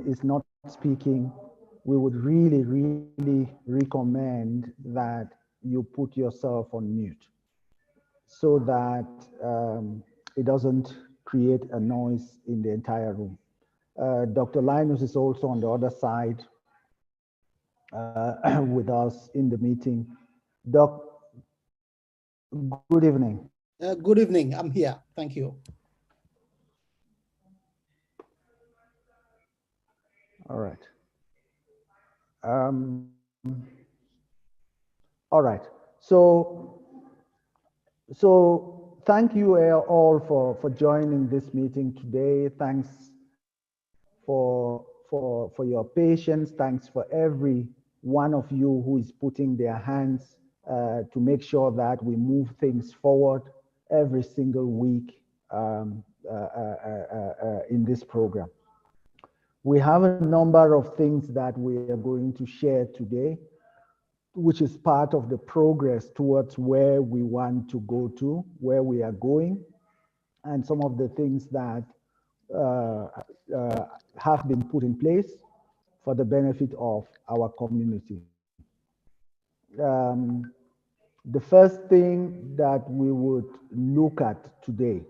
is not speaking, we would really, really recommend that you put yourself on mute so that it doesn't create a noise in the entire room. Dr. Linus is also on the other side with us in the meeting. Doc, good evening. Good evening. I'm here. Thank you. All right. All right. So thank you all for joining this meeting today. Thanks for your patience. Thanks for every one of you who is putting their hands to make sure that we move things forward every single week in this program. We have a number of things that we are going to share today, which is part of the progress towards where we want to go to, where we are going, and some of the things that have been put in place for the benefit of our community. The first thing that we would look at today,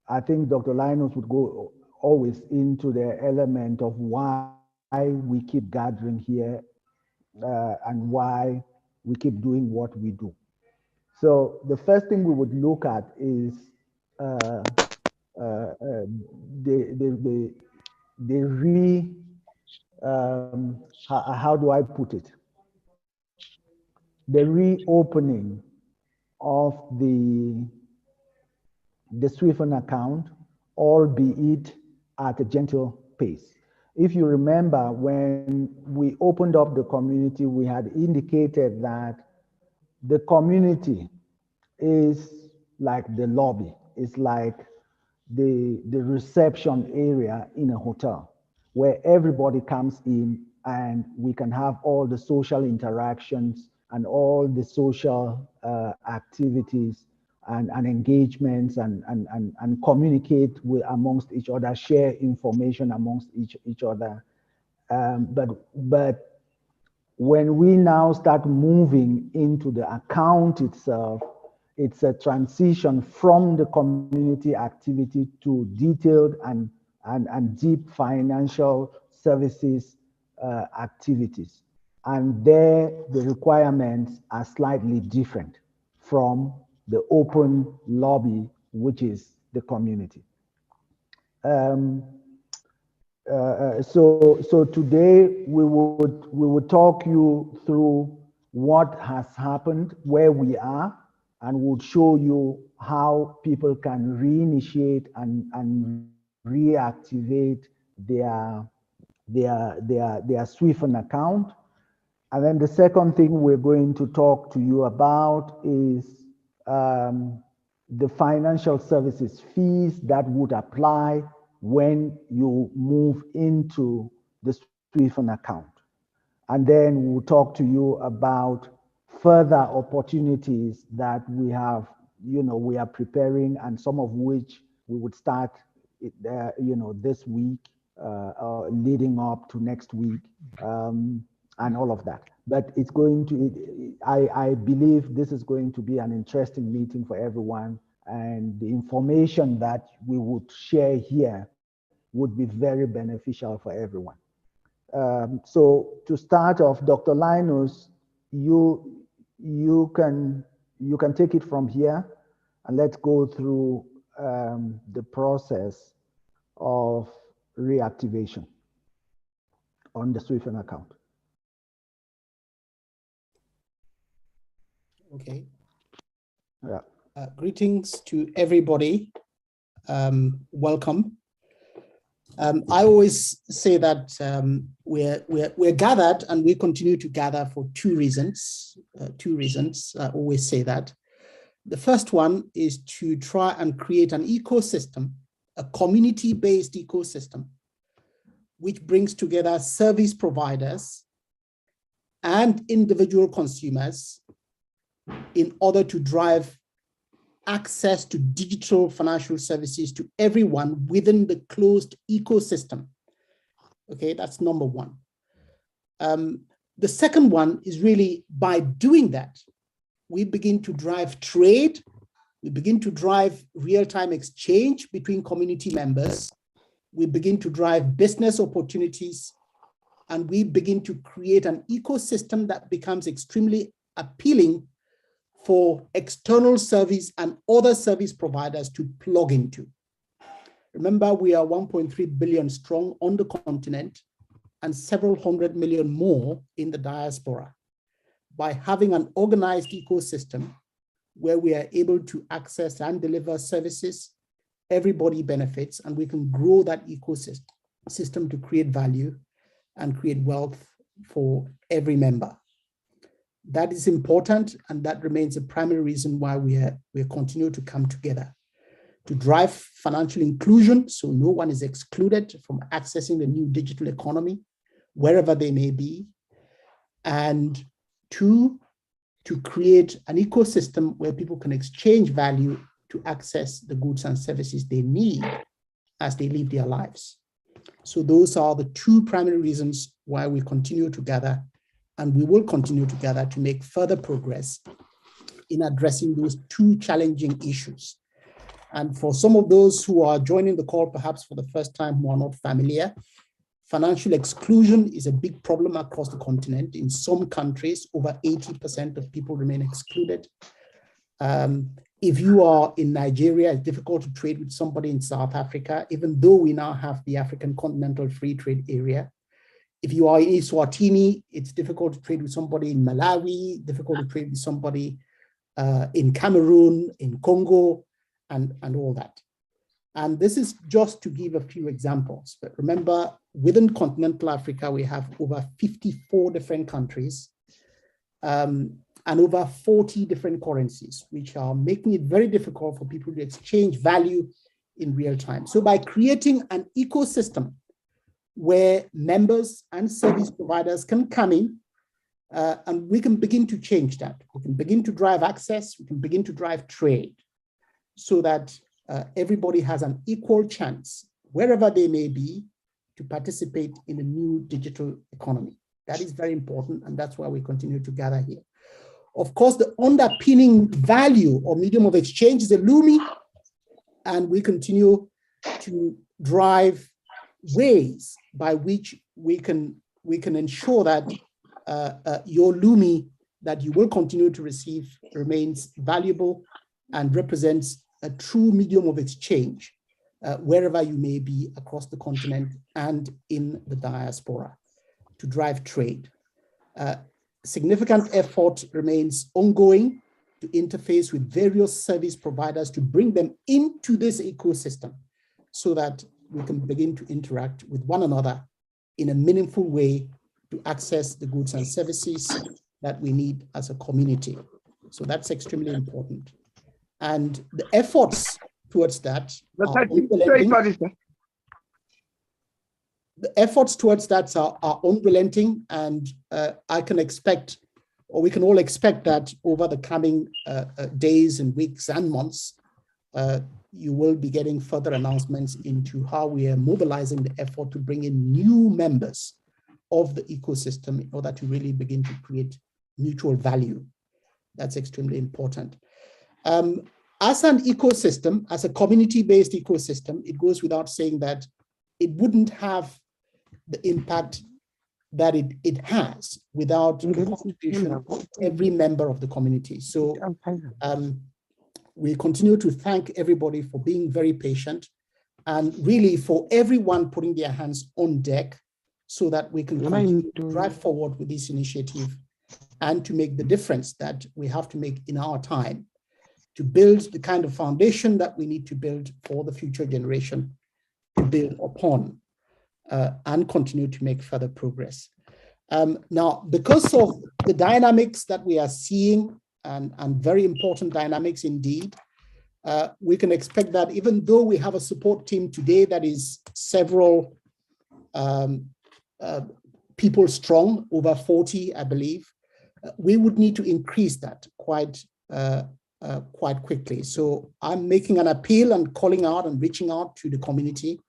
I think Dr. Linus would go always into the element of why we keep gathering here and why we keep doing what we do. So the first thing we would look at is how do I put it? The reopening of the SWIFIN account, albeit at a gentle pace. If you remember, when we opened up the community, we had indicated that the community is like the lobby. It's like the reception area in a hotel where everybody comes in and we can have all the social interactions and all the social activities and engagements and communicate with amongst each other, share information amongst each other. But when we now start moving into the account itself, it's a transition from the community activity to detailed and deep financial services activities. And there, the requirements are slightly different from the open lobby, which is the community. So today we would talk you through what has happened, where we are, and would show you how people can reinitiate and reactivate their SWIFIN account. And then the second thing we're going to talk to you about is the financial services fees that would apply when you move into the SWIFIN account. And then we'll talk to you about further opportunities that we have, we are preparing, and some of which we would start, this week, leading up to next week, and all of that. But it's going to, I believe this is going to be an interesting meeting for everyone, and the information that we would share here would be very beneficial for everyone. So to start off, Dr. Linus, you can take it from here, and let's go through the process of reactivation on the SWIFIN account. Okay. Yeah. Greetings to everybody. Welcome. I always say that we're gathered, and we continue to gather for two reasons. I always say that. The first one is to try and create an ecosystem, a community-based ecosystem, which brings together service providers and individual consumers in order to drive access to digital financial services to everyone within the closed ecosystem. Okay, that's number one. The second one is really by doing that, we begin to drive trade, we begin to drive real-time exchange between community members, we begin to drive business opportunities, and we begin to create an ecosystem that becomes extremely appealing for external service and other service providers to plug into. Remember, we are 1.3 billion strong on the continent and several 100 million more in the diaspora. By having an organized ecosystem where we are able to access and deliver services, everybody benefits, and we can grow that ecosystem to create value and create wealth for every member. That is important, and that remains a primary reason why we continue to come together to drive financial inclusion, so no one is excluded from accessing the new digital economy, wherever they may be, and two, to create an ecosystem where people can exchange value to access the goods and services they need as they live their lives. So those are the two primary reasons why we continue to gather, and we will continue to gather to make further progress in addressing those two challenging issues. And for some of those who are joining the call, perhaps for the first time, who are not familiar, financial exclusion is a big problem across the continent. In some countries, over 80% of people remain excluded. If you are in Nigeria, it's difficult to trade with somebody in South Africa, even though we now have the African Continental Free Trade Area. If you are in Eswatini, it's difficult to trade with somebody in Malawi, difficult to trade with somebody in Cameroon, in Congo, and all that. And this is just to give a few examples. But remember, within continental Africa, we have over 54 different countries and over 40 different currencies, which are making it very difficult for people to exchange value in real time. So by creating an ecosystem where members and service providers can come in, and we can begin to change that. We can begin to drive access, we can begin to drive trade, so that everybody has an equal chance, wherever they may be, to participate in the new digital economy. That is very important, and that's why we continue to gather here. Of course, the underpinning value or medium of exchange is the Lumi, and we continue to drive ways by which we can ensure that your Lumi that you will continue to receive remains valuable and represents a true medium of exchange wherever you may be across the continent and in the diaspora to drive trade. Significant effort remains ongoing to interface with various service providers to bring them into this ecosystem so that we can begin to interact with one another in a meaningful way to access the goods and services that we need as a community. So that's extremely important. And the efforts towards that are unrelenting. The efforts towards that are unrelenting, and I can expect, or we can all expect, that over the coming days and weeks and months, you will be getting further announcements into how we are mobilizing the effort to bring in new members of the ecosystem in order to really begin to create mutual value. That's extremely important. As an ecosystem, as a community-based ecosystem, it goes without saying that it wouldn't have the impact that it has without the contribution of every member of the community. So we continue to thank everybody for being very patient, and really for everyone putting their hands on deck so that we can continue to drive forward with this initiative and to make the difference that we have to make in our time to build the kind of foundation that we need to build for the future generation to build upon and continue to make further progress. Now, because of the dynamics that we are seeing, and very important dynamics indeed, we can expect that even though we have a support team today that is several people strong, over 40, I believe, we would need to increase that quite quite quickly. So I'm making an appeal and calling out and reaching out to the community.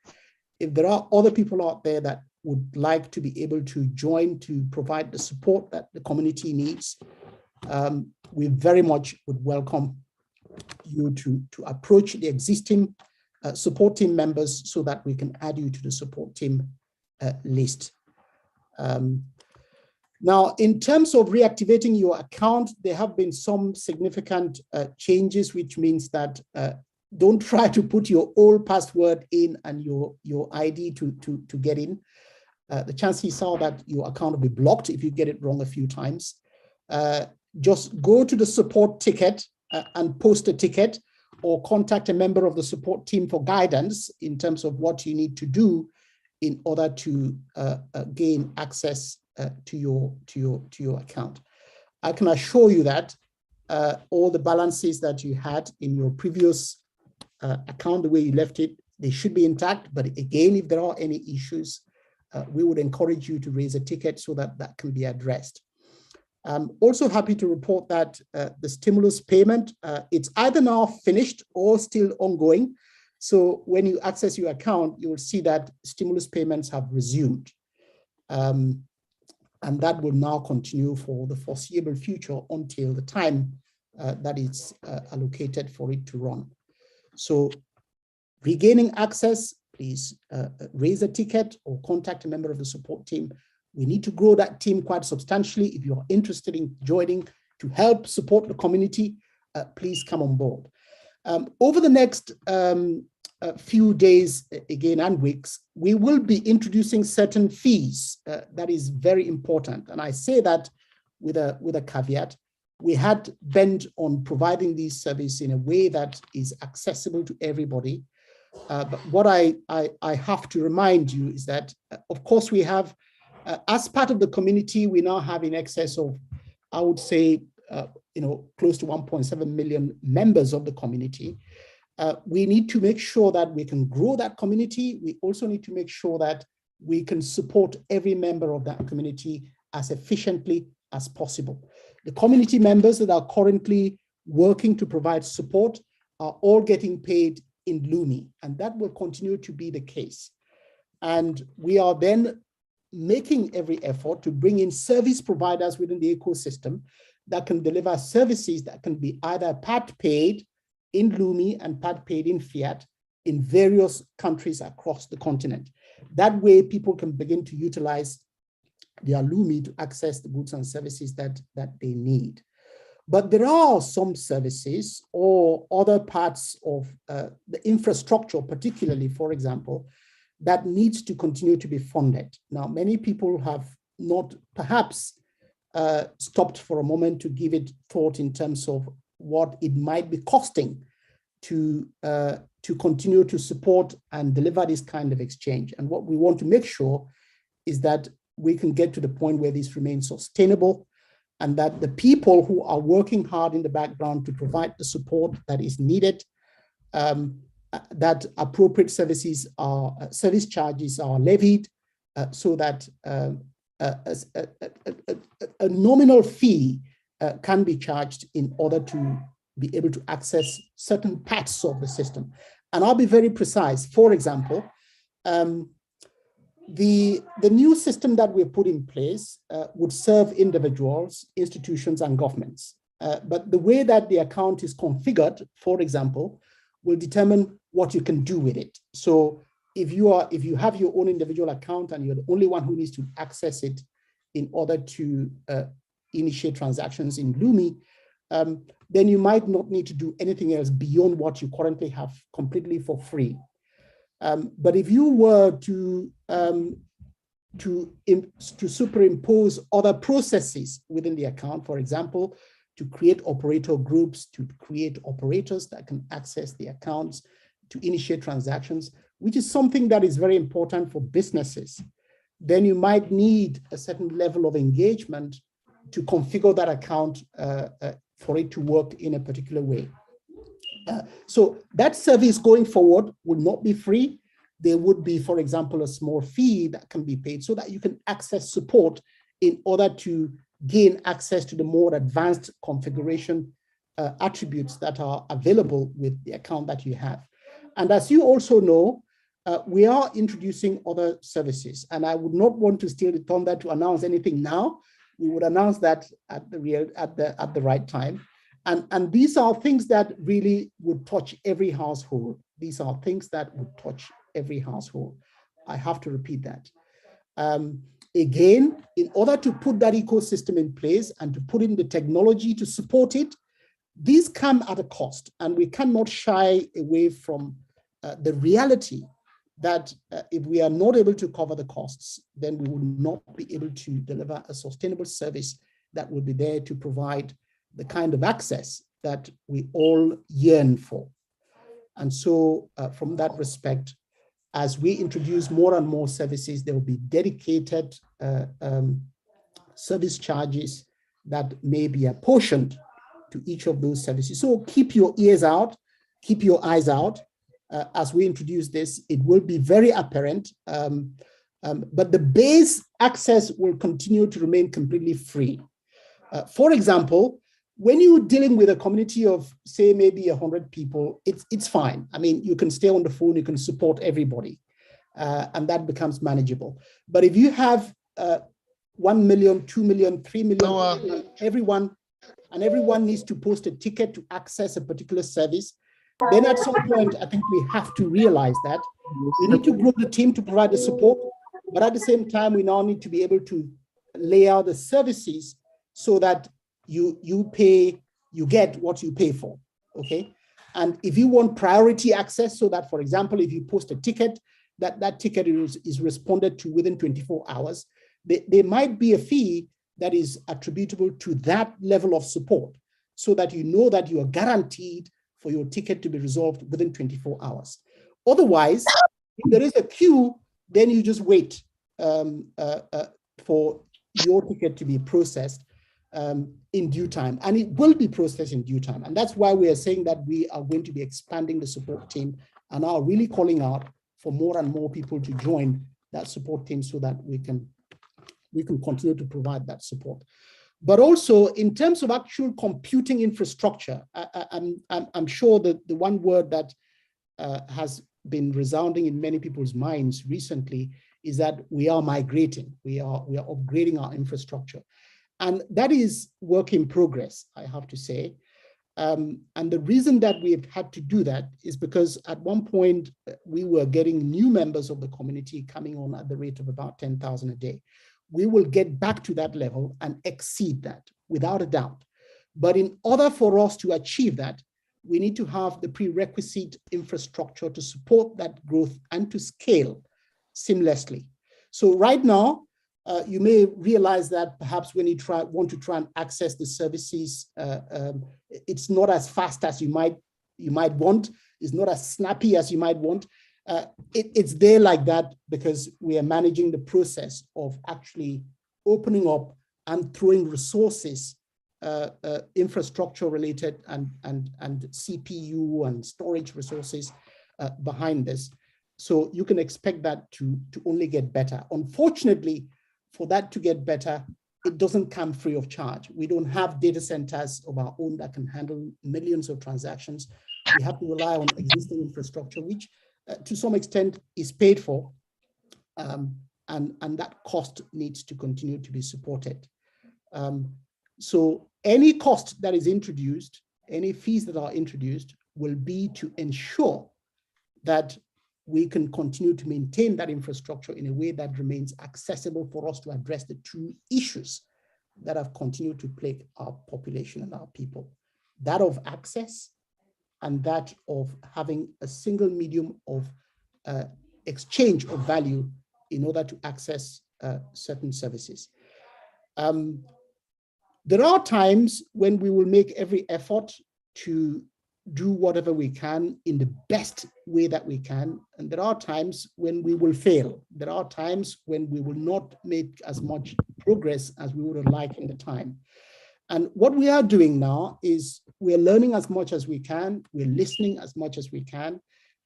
If there are other people out there that would like to be able to join to provide the support that the community needs, we very much would welcome you to approach the existing support team members so that we can add you to the support team list. Now, in terms of reactivating your account, there have been some significant changes, which means that don't try to put your old password in and your ID to get in. The chances are that your account will be blocked if you get it wrong a few times. Just go to the support ticket and post a ticket, or contact a member of the support team for guidance in terms of what you need to do in order to gain access to your account. I can assure you that all the balances that you had in your previous account, the way you left it, they should be intact. But again, if there are any issues, we would encourage you to raise a ticket so that that can be addressed. I'm also happy to report that the stimulus payment, it's either now finished or still ongoing. So when you access your account, you will see that stimulus payments have resumed. And that will now continue for the foreseeable future until the time that is allocated for it to run. So regaining access, please raise a ticket or contact a member of the support team. We need to grow that team quite substantially. If you're interested in joining to help support the community, please come on board. Over the next few days, again, and weeks, we will be introducing certain fees. That is very important. And I say that with a caveat. We had bent on providing these services in a way that is accessible to everybody. But what I have to remind you is that, of course, we have, as part of the community, we now have in excess of, I would say, close to 1.7 million members of the community. We need to make sure that we can grow that community. We also need to make sure that we can support every member of that community as efficiently as possible. The community members that are currently working to provide support are all getting paid in Lumi, and that will continue to be the case. And we are then making every effort to bring in service providers within the ecosystem that can deliver services that can be either part paid in Lumi and part paid in fiat in various countries across the continent. That way, people can begin to utilize their Lumi to access the goods and services that they need. But there are some services or other parts of the infrastructure, particularly, for example, that needs to continue to be funded. Now, many people have not perhaps stopped for a moment to give it thought in terms of what it might be costing to continue to support and deliver this kind of exchange. And what we want to make sure is that we can get to the point where this remains sustainable, and that the people who are working hard in the background to provide the support that is needed, that appropriate service charges are levied, so that a nominal fee can be charged in order to be able to access certain parts of the system. And I'll be very precise. For example, the new system that we put in place would serve individuals, institutions, and governments. But the way that the account is configured, for example, will determine what you can do with it. So if you have your own individual account and you're the only one who needs to access it in order to initiate transactions in Lumi, then you might not need to do anything else beyond what you currently have completely for free. But if you were to superimpose other processes within the account, for example, to create operator groups, to create operators that can access the accounts, to initiate transactions, which is something that is very important for businesses, then you might need a certain level of engagement to configure that account for it to work in a particular way. So that service going forward will not be free. There would be, for example, a small fee that can be paid so that you can access support in order to gain access to the more advanced configuration attributes that are available with the account that you have. And as you also know, we are introducing other services, and I would not want to steal the thunder to announce anything now. We would announce that at the right time. And these are things that really would touch every household. These are things that would touch every household. I have to repeat that. Again, in order to put that ecosystem in place and to put in the technology to support it, these come at a cost, and we cannot shy away from the reality that if we are not able to cover the costs, then we will not be able to deliver a sustainable service that will be there to provide the kind of access that we all yearn for. And so from that respect, as we introduce more and more services, there will be dedicated service charges that may be apportioned to each of those services. So keep your ears out, keep your eyes out. As we introduce this, it will be very apparent, but the base access will continue to remain completely free. For example, when you're dealing with a community of, say, maybe 100 people, it's fine. I mean, you can stay on the phone, you can support everybody, and that becomes manageable. But if you have 1 million, 2 million, 3 million, everyone needs to post a ticket to access a particular service, then at some point, I think we have to realize that we need to grow the team to provide the support, but at the same time, we now need to be able to lay out the services so that you get what you pay for, okay? And if you want priority access, so that, for example, if you post a ticket, that ticket is responded to within 24 hours, there might be a fee that is attributable to that level of support, so that you know that you are guaranteed for your ticket to be resolved within 24 hours. Otherwise, if there is a queue, then you just wait for your ticket to be processed in due time, and it will be processed in due time. And that's why we are saying that we are going to be expanding the support team and are really calling out for more and more people to join that support team so that we can continue to provide that support. But also in terms of actual computing infrastructure, I'm sure that the one word that has been resounding in many people's minds recently is that we are migrating, we are upgrading our infrastructure. And that is work in progress, I have to say. And the reason that we've had to do that is because at one point we were getting new members of the community coming on at the rate of about 10,000 a day. We will get back to that level and exceed that without a doubt. But in order for us to achieve that, we need to have the prerequisite infrastructure to support that growth and to scale seamlessly. So right now, you may realize that perhaps when you want to try and access the services, it's not as fast as you might want. It's not as snappy as you might want. It's there like that because we are managing the process of actually opening up and throwing resources, infrastructure related and CPU and storage resources behind this. So you can expect that to only get better. Unfortunately, for that to get better, it doesn't come free of charge. We don't have data centers of our own that can handle millions of transactions. We have to rely on existing infrastructure, which to some extent is paid for, and that cost needs to continue to be supported. So any cost that is introduced, any fees that are introduced will be to ensure that we can continue to maintain that infrastructure in a way that remains accessible for us to address the two issues that have continued to plague our population and our people, that of access and that of having a single medium of exchange of value in order to access certain services. There are times when we will make every effort to do whatever we can in the best way that we can. And there are times when we will fail. There are times when we will not make as much progress as we would have liked in the time. And what we are doing now is we're learning as much as we can, we're listening as much as we can,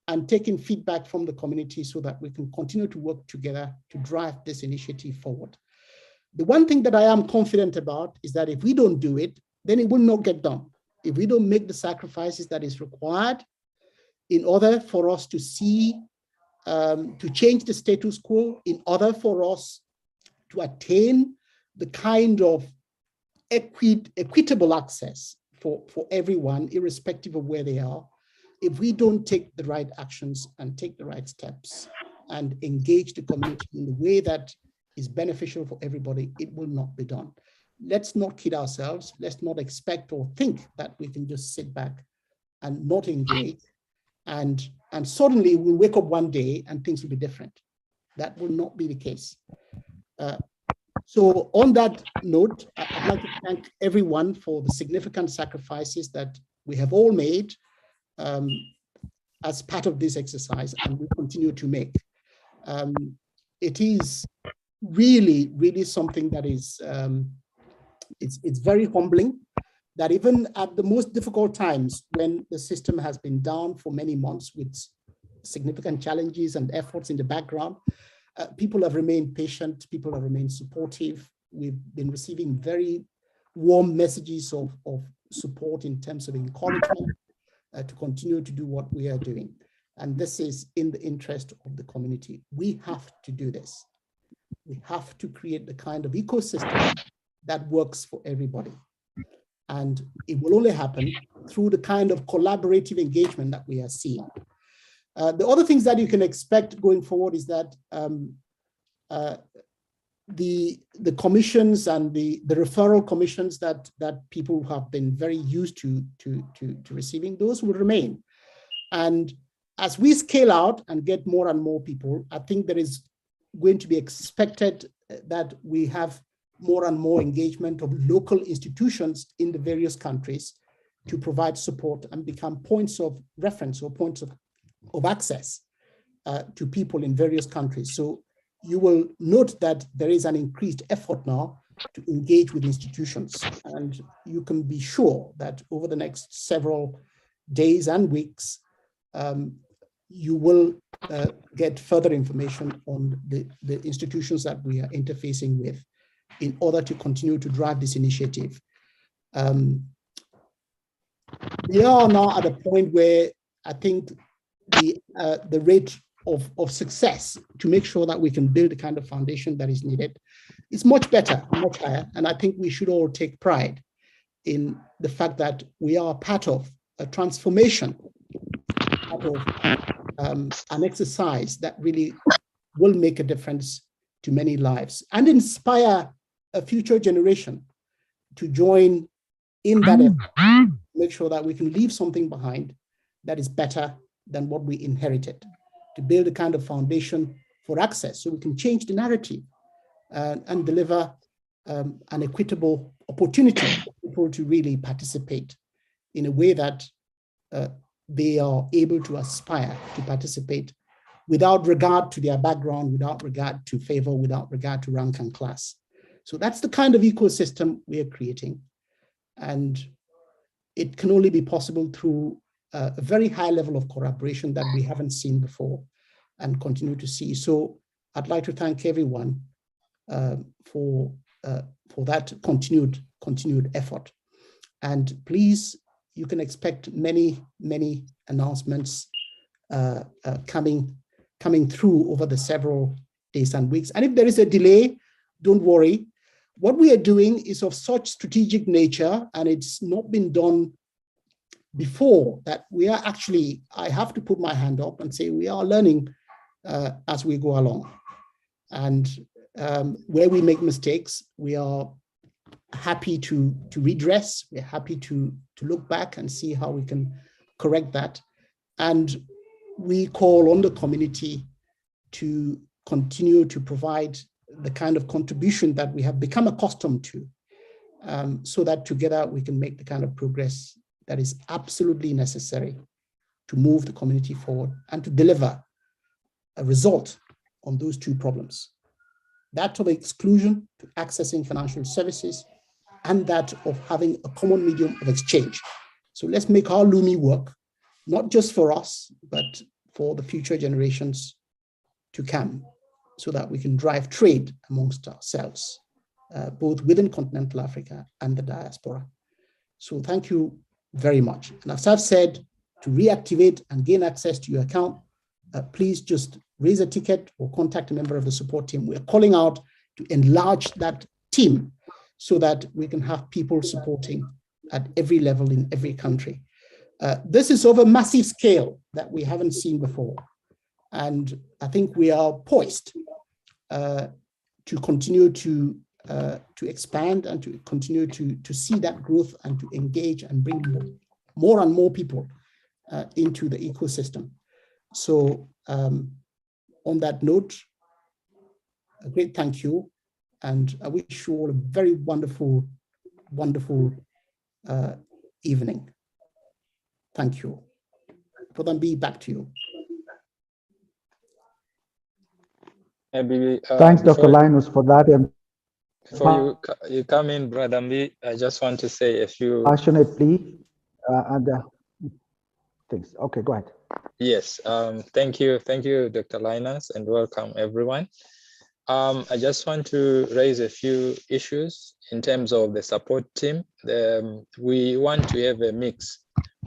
and taking feedback from the community so that we can continue to work together to drive this initiative forward. The one thing that I am confident about is that if we don't do it, then it will not get done. if we don't make the sacrifices that is required in order for us to see, to change the status quo, in order for us to attain the kind of equitable access for everyone, irrespective of where they are, if we don't take the right actions and take the right steps and engage the community in the way that is beneficial for everybody, it will not be done. Let's not kid ourselves. Let's not expect or think that we can just sit back and not engage. And suddenly we'll wake up one day and things will be different. That will not be the case. So on that note, I'd like to thank everyone for the significant sacrifices that we have all made as part of this exercise, and we continue to make. It is really, really something that is, it's very humbling that even at the most difficult times, when the system has been down for many months with significant challenges and efforts in the background, people have remained patient, people have remained supportive. We've been receiving very warm messages of support in terms of encouragement to continue to do what we are doing. And this is in the interest of the community. We have to do this. We have to create the kind of ecosystem that works for everybody. And it will only happen through the kind of collaborative engagement that we are seeing. The other things that you can expect going forward is that the commissions and the referral commissions that people have been very used to receiving, those will remain. And as we scale out and get more and more people, I think there is going to be expected that we have more and more engagement of local institutions in the various countries to provide support and become points of reference or points of access to people in various countries. So you will note that there is an increased effort now to engage with institutions. And you can be sure that over the next several days and weeks, you will get further information on the institutions that we are interfacing with in order to continue to drive this initiative. We are now at a point where I think the rate of success to make sure that we can build the kind of foundation that is needed is much better, much higher. And I think we should all take pride in the fact that we are part of a transformation, part of an exercise that really will make a difference to many lives and inspire a future generation to join in that effort, make sure that we can leave something behind that is better than what we inherited, to build a kind of foundation for access so we can change the narrative and deliver an equitable opportunity for people to really participate in a way that they are able to aspire to participate without regard to their background, without regard to favor, without regard to rank and class. So that's the kind of ecosystem we are creating. And it can only be possible through a very high level of collaboration that we haven't seen before and continue to see. So I'd like to thank everyone for that continued effort. And please, you can expect many, many announcements coming through over the several days and weeks. And if there is a delay, don't worry. What we are doing is of such strategic nature, and it's not been done before, that we are actually, I have to put my hand up and say we are learning as we go along. And where we make mistakes, we are happy to redress. We're happy to look back and see how we can correct that. And we call on the community to continue to provide the kind of contribution that we have become accustomed to, so that together we can make the kind of progress that is absolutely necessary to move the community forward and to deliver a result on those two problems. That of exclusion to accessing financial services and that of having a common medium of exchange. So let's make our Lumi work, not just for us, but for the future generations to come, so that we can drive trade amongst ourselves, both within continental Africa and the diaspora. So thank you very much. And as I've said, to reactivate and gain access to your account, please just raise a ticket or contact a member of the support team. We're calling out to enlarge that team so that we can have people supporting at every level in every country. This is of a massive scale that we haven't seen before. And I think we are poised to continue to expand and to continue to see that growth and to engage and bring more and more people into the ecosystem. So on that note, a great thank you. And I wish you all a very wonderful, wonderful evening. Thank you. Brother B, back to you. Maybe, thanks, Dr. Linus, for that. Before you come in, Brother B, I just want to say a few passionately and things. Okay, go ahead. Yes, thank you, Dr. Linus, and welcome everyone. I just want to raise a few issues in terms of the support team. We want to have a mix.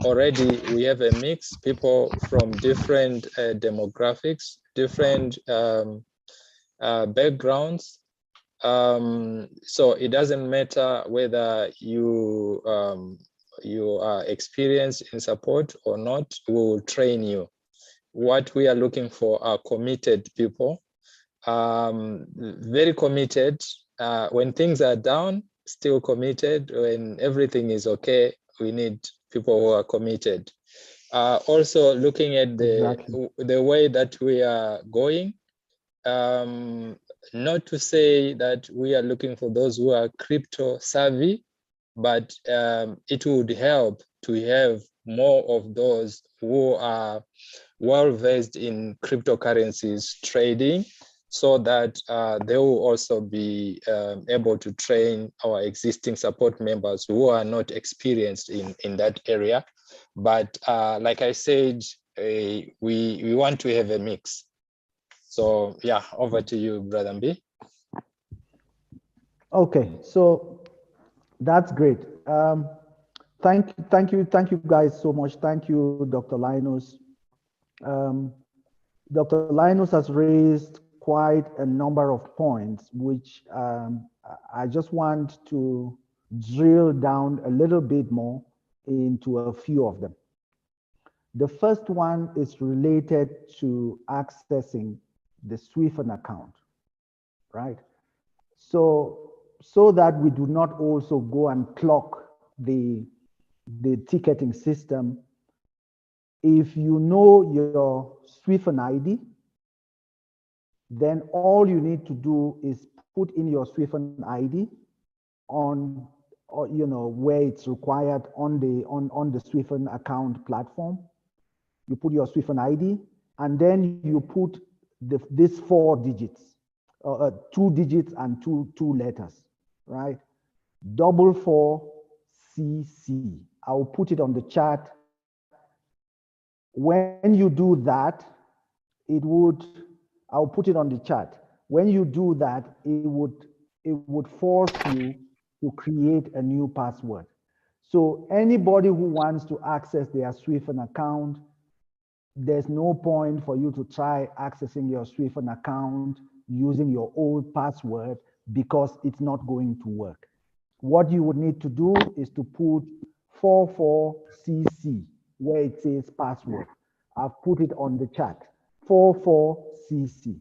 Already we have a mix, people from different demographics, different backgrounds. So it doesn't matter whether you are experienced in support or not, we will train you. What we are looking for are committed people, very committed. When things are down, still committed. When everything is okay, we need people who are committed. Also looking at the way that we are going, not to say that we are looking for those who are crypto savvy, but it would help to have more of those who are well-versed in cryptocurrencies trading, so that they will also be able to train our existing support members who are not experienced in that area. But like I said, we want to have a mix. So yeah, over to you, Brother B. Okay, so that's great. Thank you guys so much. Thank you, Dr. Linus. Dr. Linus has raised quite a number of points, which I just want to drill down a little bit more into a few of them. The first one is related to accessing the SWIFIN account, right? So that we do not also go and clock the ticketing system. If you know your SWIFIN ID, then all you need to do is put in your SWIFIN ID on, or, you know, where it's required on the SWIFIN account platform. You put your SWIFIN ID, and then you put these 4 digits, 2 digits and two letters, right? 44CC. I'll put it on the chat. When you do that, I'll put it on the chat. When you do that, it would force you to create a new password. So anybody who wants to access their SWIFIN account, there's no point for you to try accessing your SWIFIN account using your old password, because it's not going to work. What you would need to do is to put 44CC where it says password. I've put it on the chat, 44CC.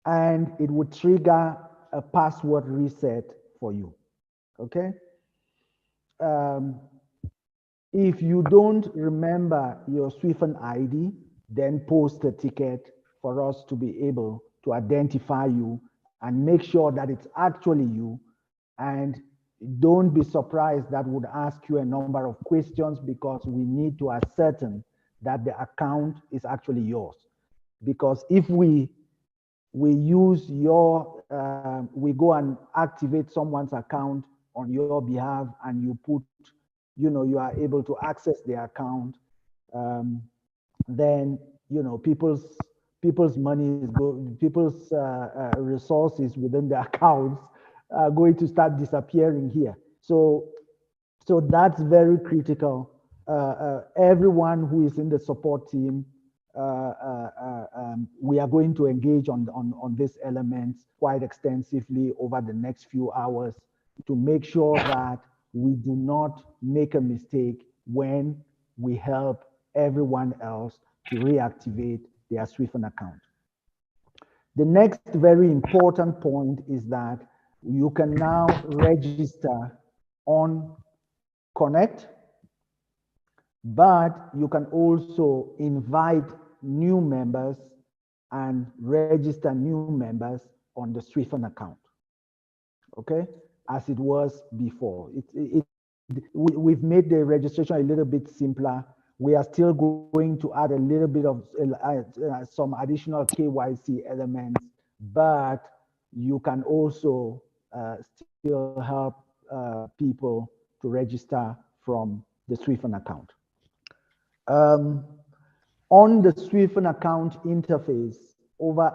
And it would trigger a password reset for you, okay? If you don't remember your SWIFIN ID, then post a ticket for us to be able to identify you and make sure that it's actually you. And don't be surprised that would ask you a number of questions, because we need to ascertain that the account is actually yours. Because if we use your, we go and activate someone's account on your behalf, and you put, you know, you are able to access the account, then, you know, people's money is people's resources within the accounts are going to start disappearing here. So So that's very critical. Everyone who is in the support team, we are going to engage on these elements quite extensively over the next few hours to make sure that we do not make a mistake when we help everyone else to reactivate their SWIFIN account. The next very important point is that you can now register on Connect, but you can also invite new members and register new members on the SWIFIN account, okay, as it was before. We've made the registration a little bit simpler. We are still going to add a little bit of some additional KYC elements, but you can also still help people to register from the SWIFIN account. On the SWIFIN account interface over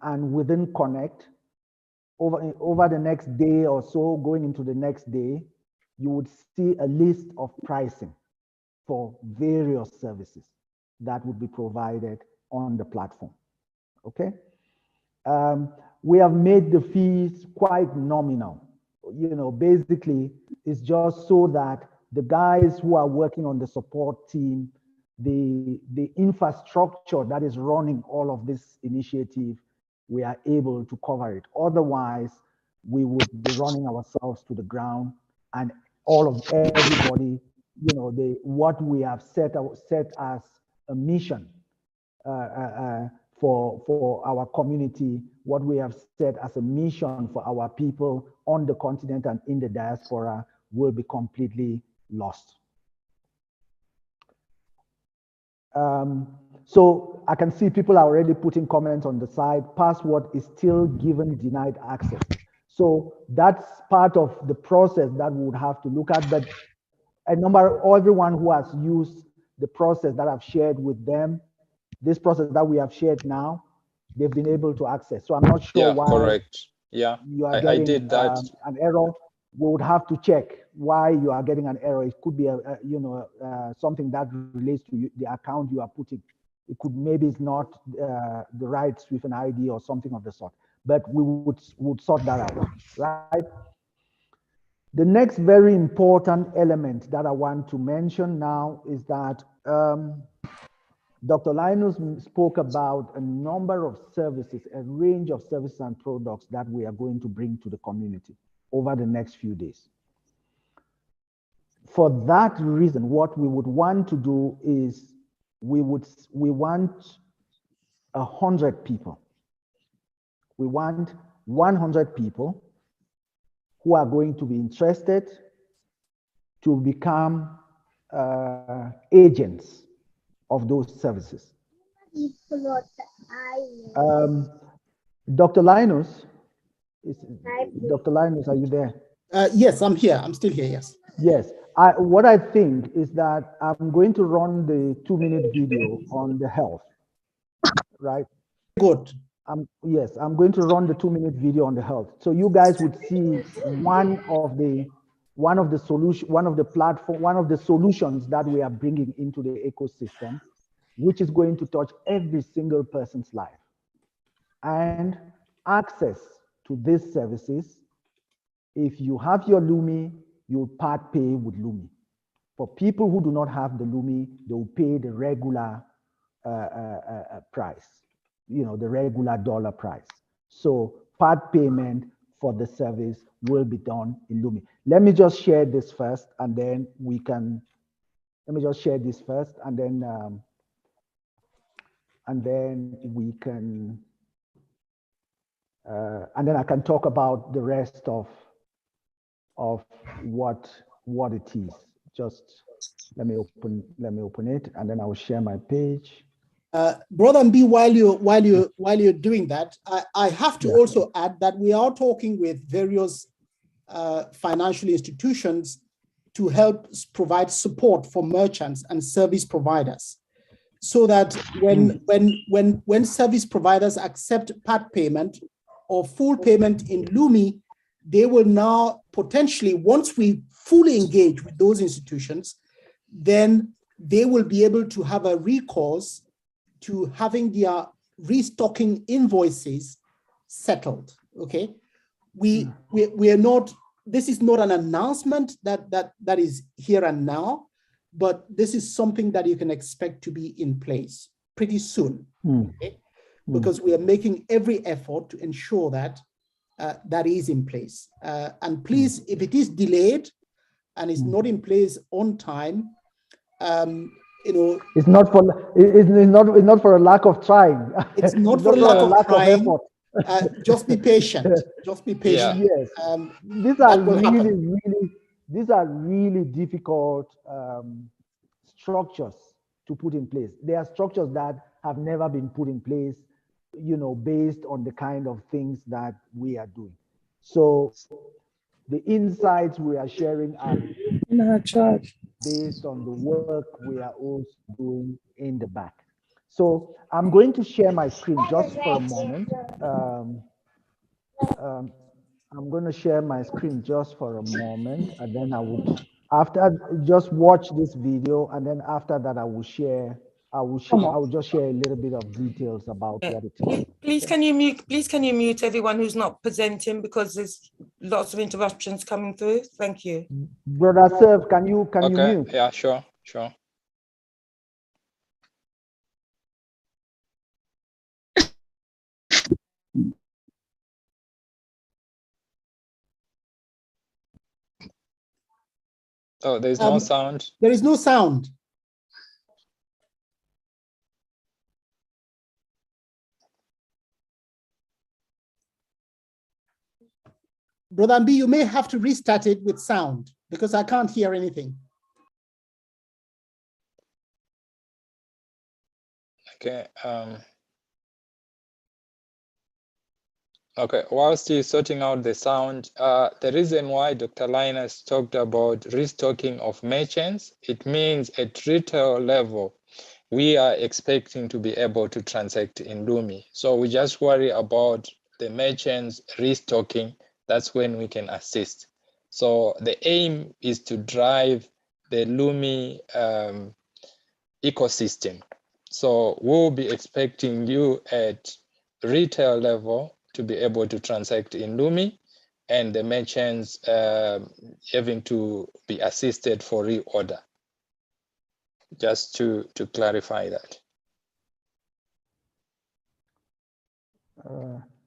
and within Connect, over the next day or so, going into the next day, you would see a list of pricing for various services that would be provided on the platform, okay? We have made the fees quite nominal. You know, basically, it's just so that the guys who are working on the support team, the infrastructure that is running all of this initiative, we are able to cover it. Otherwise, we would be running ourselves to the ground, and all of everybody, you know, what we have set as a mission for our community, what we have set as a mission for our people on the continent and in the diaspora will be completely lost. So I can see people are already putting comments on the side. Password is still given denied access. So that's part of the process that we would have to look at. But everyone who has used the process that I've shared with them, this process that we have shared now, they've been able to access. So I'm not sure why. Correct. Yeah, you are getting I did that. An error. We would have to check why you are getting an error. It could be something that relates to the account you are putting. It could, maybe it's not the right SWIFIN ID or something of the sort, but we would sort that out, right? The next very important element that I want to mention now is that Dr. Linus spoke about a number of services, a range of services and products that we are going to bring to the community over the next few days. For that reason, what we would want to do is we want 100 people. We want 100 people who are going to be interested to become agents of those services. Dr. Linus, Dr. Linus, are you there? Yes, I'm here. I'm still here, yes. Yes. What I think is that I'm going to run the 2-minute video on the health, right? Good. Yes, I'm going to run the 2-minute video on the health. So you guys would see one of the solutions that we are bringing into the ecosystem, which is going to touch every single person's life. And access to these services, if you have your Lumi, you'll part pay with Lumi. For people who do not have the Lumi, they will pay the regular price, you know, the regular dollar price. So part payment for the service will be done in Lumi. Let me just share this first, and then we can, we can, and then I can talk about the rest of what it is. Just let me open it, and then I will share my page. Brother MB, while you're doing that, I have to also add that we are talking with various financial institutions to help provide support for merchants and service providers, so that when service providers accept part payment or full payment in Lumi, they will now potentially, once we fully engage with those institutions, then they will be able to have a recourse to having their restocking invoices settled. Okay, we are not. This is not an announcement that is here and now, but this is something that you can expect to be in place pretty soon. Okay? Because we are making every effort to ensure that that is in place. And please, if it is delayed and is not in place on time, it's not for a lack of trying. It's not for a lack of trying. Effort. Just be patient. Just be patient. Yeah. Yes. These are really difficult structures to put in place. They are structures that have never been put in place, based on the kind of things that we are doing. So the insights we are sharing are based on the work we are also doing in the back. So I'm going to share my screen just for a moment. I'm going to share my screen just for a moment, and then I would, just watch this video, and then after that I will just share a little bit of details about what it is. Please can you mute everyone who's not presenting, because there's lots of interruptions coming through. Thank you. Brother Serve, can you mute? Yeah, sure. Oh, there's no sound. There is no sound. Brother Mbi, you may have to restart it with sound because I can't hear anything. Okay. Okay, whilst you're sorting out the sound, the reason why Dr. Linus talked about restocking of merchants, it means at retail level, we are expecting to be able to transact in Lumi. So we just worry about the merchants restocking. That's when we can assist. So the aim is to drive the Lumi ecosystem. So we'll be expecting you at retail level to be able to transact in Lumi, and the merchants having to be assisted for reorder. Just to clarify that.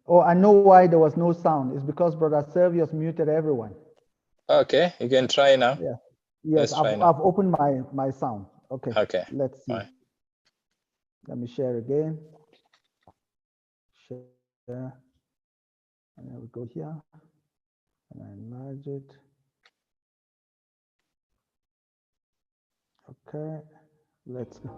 I know why there was no sound. It's because Brother Servius muted everyone. Okay, you can try now. Yeah. Yes, I've opened my sound. Okay. Okay. Let's see. Fine. Let me share again. Share. And I will go here and I enlarge it. Okay, let's go.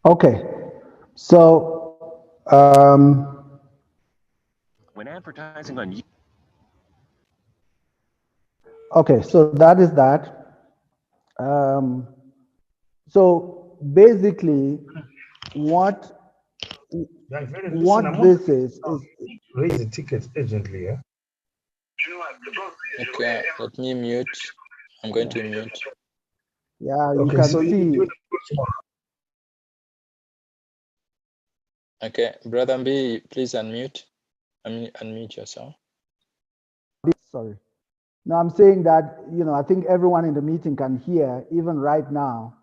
Okay, so When advertising on okay, so that is that. So basically, what this is raise the tickets urgently, yeah? Okay, let me mute. I'm going to mute. yeah, you Okay, can so you see. do it tomorrow. Okay, Brother B, please unmute. Unmute yourself. Sorry. No, I'm saying that, I think everyone in the meeting can hear, even right now,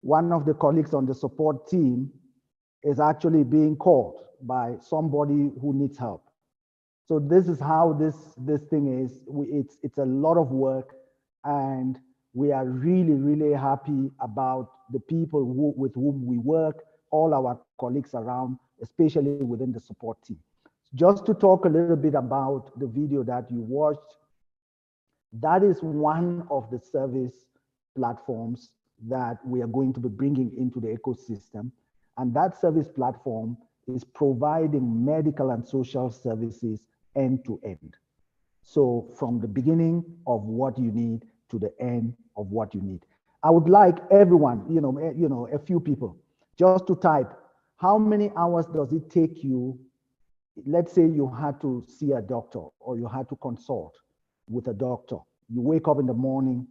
one of the colleagues on the support team is actually being called by somebody who needs help. So this is how this thing is. It's a lot of work, and we are really, really happy about the people with whom we work, all our colleagues around, especially within the support team. Just to talk a little bit about the video that you watched, that is one of the service platforms that we are going to be bringing into the ecosystem. And that service platform is providing medical and social services end to end. So from the beginning of what you need to the end of what you need. I would like everyone, a few people, just to type, how many hours does it take you? Let's say you had to see a doctor or you had to consult with a doctor. You wake up in the morning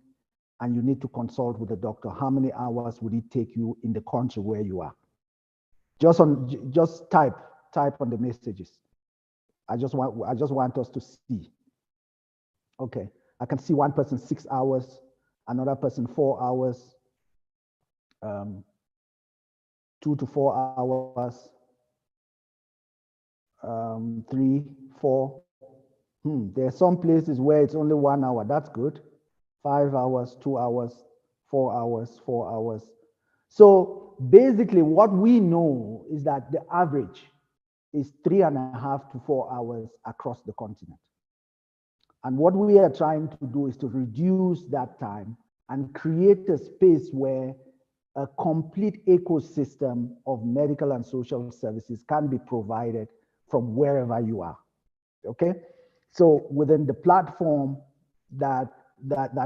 and you need to consult with a doctor. How many hours would it take you in the country where you are? Just type on the messages. I just want us to see. Okay, I can see one person 6 hours, another person 4 hours, 2 to 4 hours, 3, 4. There are some places where it's only 1 hour. That's good. 5 hours, 2 hours, 4 hours, 4 hours. So basically, what we know is that the average is 3.5 to 4 hours across the continent. And what we are trying to do is to reduce that time and create a space where a complete ecosystem of medical and social services can be provided from wherever you are. Okay, so within the platform that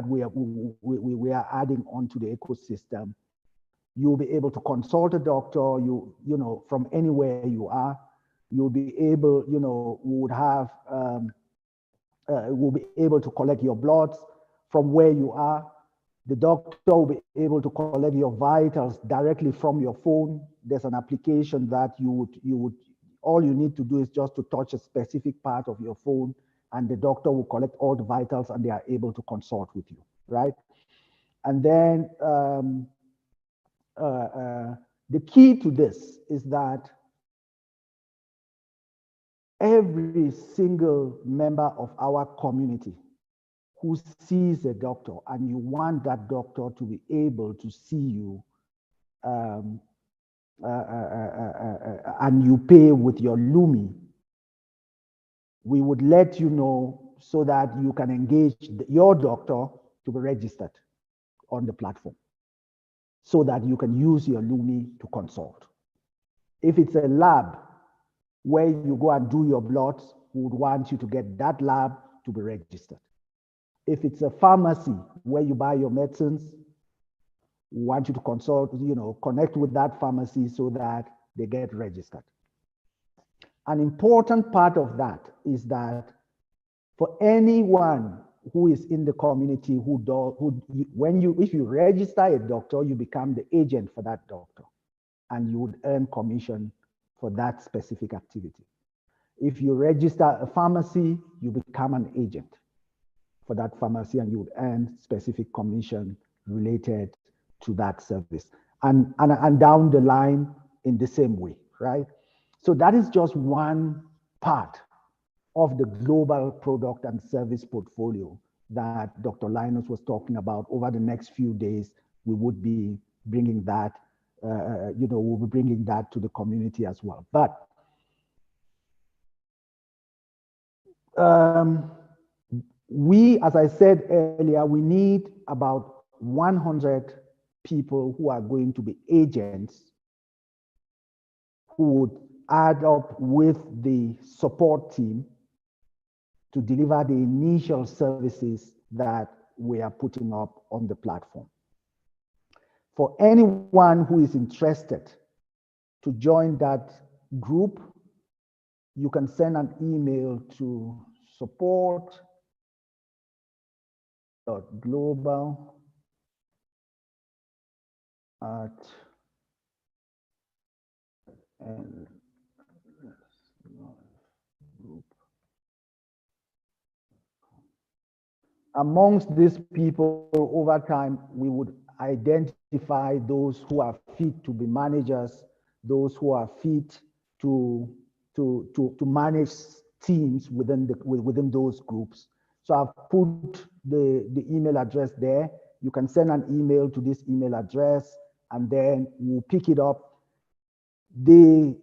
we are adding onto the ecosystem, you'll be able to consult a doctor. From anywhere you are, you'll be able, would have will be able to collect your bloods from where you are. The doctor will be able to collect your vitals directly from your phone. There's an application that all you need to do is just to touch a specific part of your phone, and the doctor will collect all the vitals and they are able to consult with you, right? And then the key to this is that every single member of our community who sees a doctor and you want that doctor to be able to see you and you pay with your Lumi, we would let you know so that you can engage your doctor to be registered on the platform so that you can use your Lumi to consult. If it's a lab where you go and do your bloods, we would want you to get that lab to be registered. If it's a pharmacy where you buy your medicines, we want you to consult, connect with that pharmacy so that they get registered. An important part of that is that for anyone who is in the community if you register a doctor, you become the agent for that doctor and you would earn commission for that specific activity. If you register a pharmacy, you become an agent for that pharmacy and you would earn specific commission related to that service. And down the line in the same way, right? So that is just one part of the global product and service portfolio that Dr. Linus was talking about. Over the next few days, we would be bringing that, we'll be bringing that to the community as well. But as I said earlier, we need about 100 people who are going to be agents who would add up with the support team to deliver the initial services that we are putting up on the platform. For anyone who is interested to join that group, you can send an email to support.global at group. Amongst these people, over time, we would identify those who are fit to be managers, those who are fit to manage teams within those groups. So I've put the email address there. You can send an email to this email address, and then we'll pick it up. The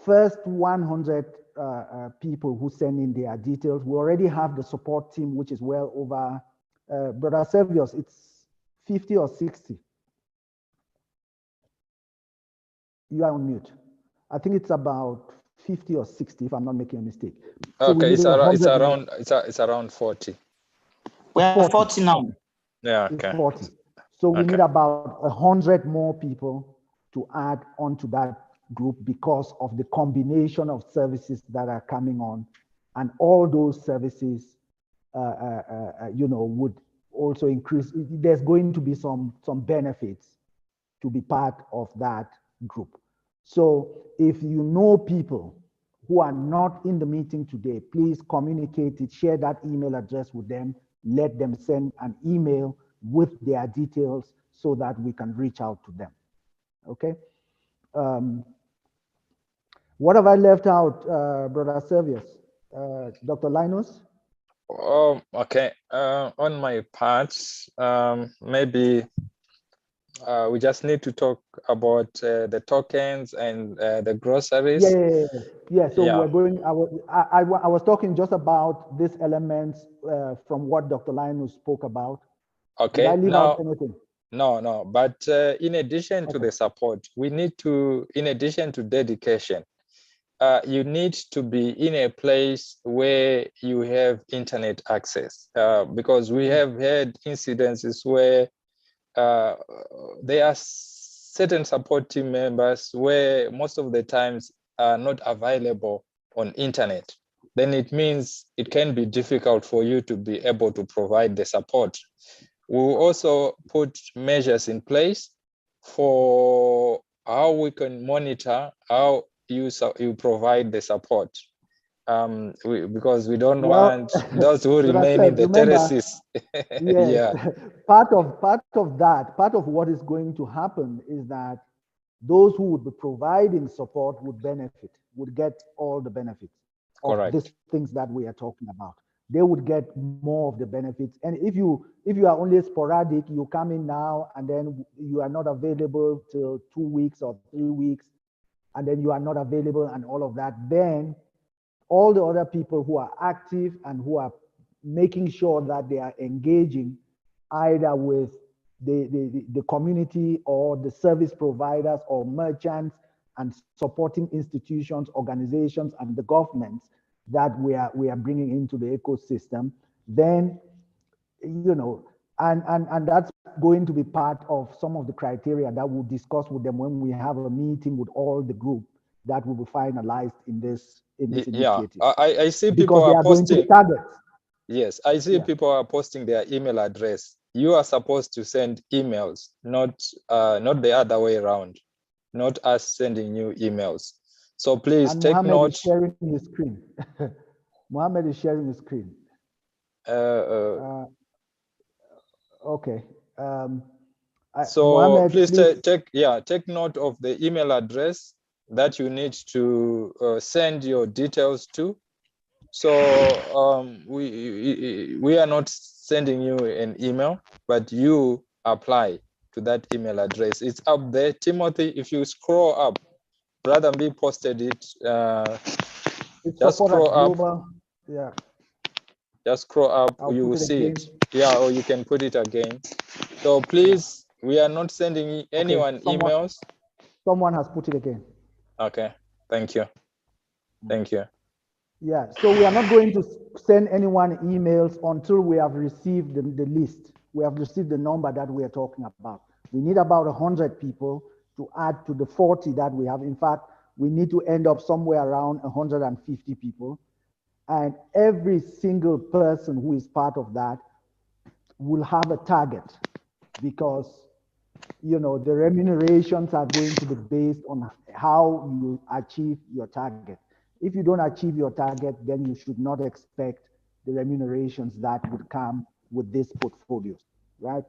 first 100 people who send in their details, we already have the support team, which is well over, Brother Servius, it's 50 or 60. You are on mute. I think it's about 50 or 60, if I'm not making a mistake. So okay, it's around 40. We're 40 now. Yeah, okay. It's 40. So we need about 100 more people to add onto that group because of the combination of services that are coming on, and all those services, would also increase. There's going to be some benefits to be part of that group. So if you know people who are not in the meeting today, please communicate it, share that email address with them, let them send an email with their details so that we can reach out to them. Okay. What have I left out, Brother Servius? Dr. Linus? Oh, okay. On my part, maybe we just need to talk about the tokens and the groceries. Yeah. So we're going. I was talking just about these elements from what Dr. Linus spoke about. Okay. Did I leave out anything? No. But in addition to the support, we need to, in addition to dedication, you need to be in a place where you have internet access, because we have had incidences where there are certain support team members where most of the times are not available on internet. Then it means it can be difficult for you to be able to provide the support. We will also put measures in place for how we can monitor how you provide the support, because we don't want those who remain in the terraces. Yes, part of what is going to happen is that those who would be providing support would get all the benefits of these things that we are talking about. They would get more of the benefits. And if you are only sporadic, you come in now and then you are not available till 2 weeks or 3 weeks, and then you are not available and all of that, then all the other people who are active and who are making sure that they are engaging either with the community or the service providers or merchants and supporting institutions, organizations, and the governments that we are bringing into the ecosystem, then, and that's going to be part of some of the criteria that we'll discuss with them when we have a meeting with all the group that will be finalized in this initiative. I see people are posting. Yes, I see people are posting their email address. You are supposed to send emails, not the other way around, not us sending you emails. So please take Mohammed note. Is sharing his screen. Mohammed is sharing his screen. Okay. So Mohammed, please take note of the email address that you need to send your details to. So we are not sending you an email, but you apply to that email address. It's up there. Timothy, if you scroll up, Brother B posted it. Just scroll up. Yeah. Just scroll up, you will see it. Yeah, or you can put it again. So please, we are not sending anyone emails. Someone has put it again. Okay, thank you. Thank you. Yeah, so we are not going to send anyone emails until we have received the list. We have received the number that we are talking about. We need about 100 people to add to the 40 that we have. In fact, we need to end up somewhere around 150 people. And every single person who is part of that will have a target, because the remunerations are going to be based on how you achieve your target. If you don't achieve your target, then you should not expect the remunerations that would come with these portfolios, right?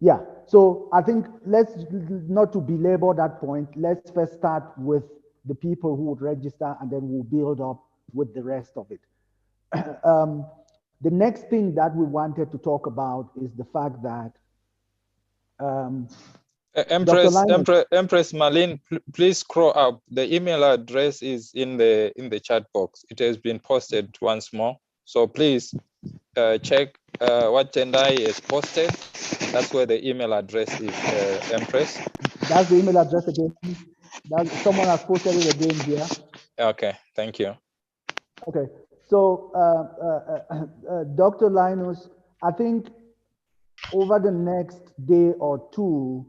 Yeah, so I think let's not to belabor that point. Let's first start with the people who would register, and then we'll build up with the rest of it. The next thing that we wanted to talk about is the fact that Empress Marlene, please scroll up. The email address is in the chat box. It has been posted once more. So please check what Tendai is posted. That's where the email address is, Empress. That's the email address again. Someone has posted it again here. Okay, thank you. Okay, so Dr. Linus, I think over the next day or two,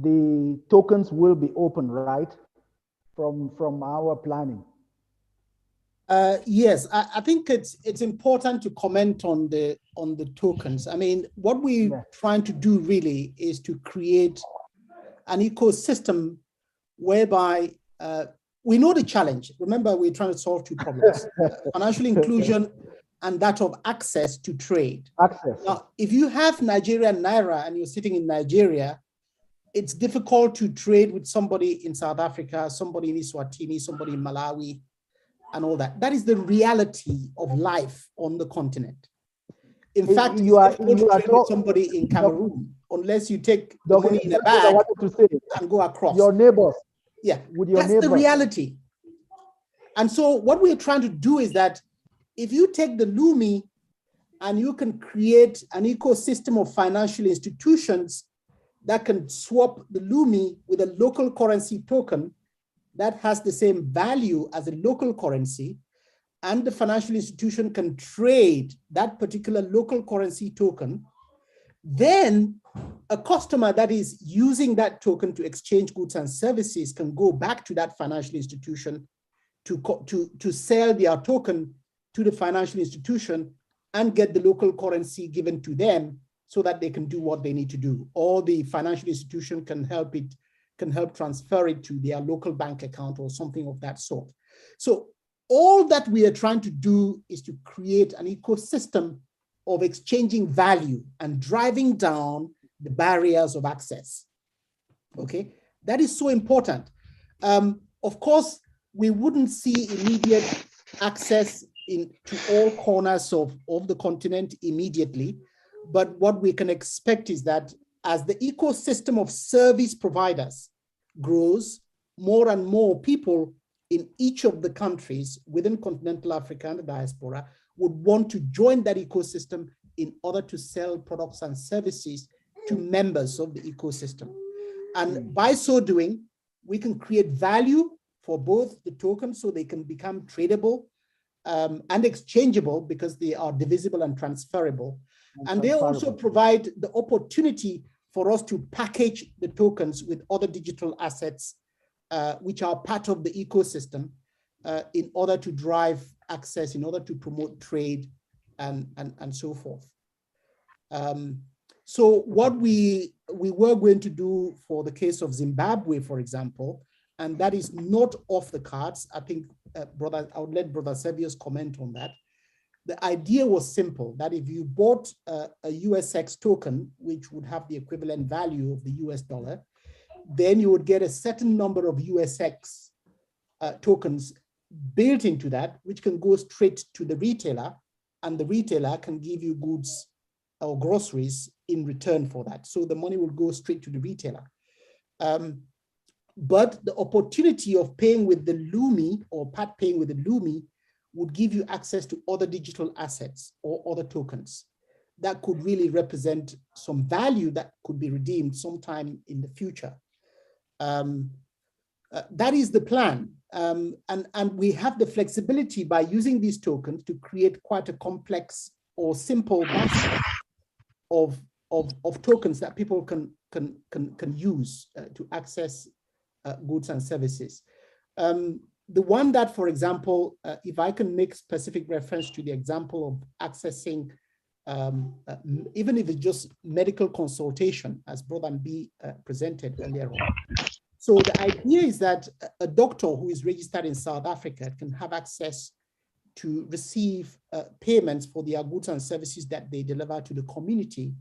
the tokens will be open, right? From our planning. Yes, I think it's important to comment on the tokens. I mean, what we're trying to do really is to create an ecosystem whereby we know the challenge. Remember, we're trying to solve two problems: financial inclusion and that of access to trade. Access. Now, if you have Nigerian Naira and you're sitting in Nigeria, it's difficult to trade with somebody in South Africa, somebody in Eswatini, somebody in Malawi, and all that. That is the reality of life on the continent. In fact, it's difficult to trade with somebody in Cameroon unless you take the money in a bag and go across. Your neighbors. Yeah, with your that's neighbors. The reality. And so what we're trying to do is that if you take the Lumi and you can create an ecosystem of financial institutions that can swap the Lumi with a local currency token that has the same value as a local currency, and the financial institution can trade that particular local currency token, then a customer that is using that token to exchange goods and services can go back to that financial institution to sell their token to the financial institution and get the local currency given to them so that they can do what they need to do. Or the financial institution can help transfer it to their local bank account or something of that sort. So all that we are trying to do is to create an ecosystem of exchanging value and driving down the barriers of access. Okay, that is so important. Of course, we wouldn't see immediate access to all corners of the continent immediately, but what we can expect is that as the ecosystem of service providers grows, more and more people in each of the countries within continental Africa and the diaspora would want to join that ecosystem in order to sell products and services to members of the ecosystem. And by so doing, we can create value for both the tokens so they can become tradable and exchangeable because they are divisible and transferable. And they also provide the opportunity for us to package the tokens with other digital assets which are part of the ecosystem in order to drive access, in order to promote trade and so forth. So what we were going to do for the case of Zimbabwe, for example, and that is not off the cards. I think I would let Brother Sevius comment on that. The idea was simple, that if you bought a USX token, which would have the equivalent value of the US dollar, then you would get a certain number of USX tokens built into that, which can go straight to the retailer, and the retailer can give you goods or groceries in return for that. So the money will go straight to the retailer. But the opportunity of paying with the Lumi or part paying with the Lumi would give you access to other digital assets or other tokens. that could really represent some value that could be redeemed sometime in the future. That is the plan. And we have the flexibility by using these tokens to create quite a complex or simple basket of tokens that people can use to access goods and services. The one that, for example, if I can make specific reference to the example of accessing, even if it's just medical consultation, as Brother B presented earlier on. So the idea is that a doctor who is registered in South Africa can have access to receive payments for their goods and services that they deliver to the community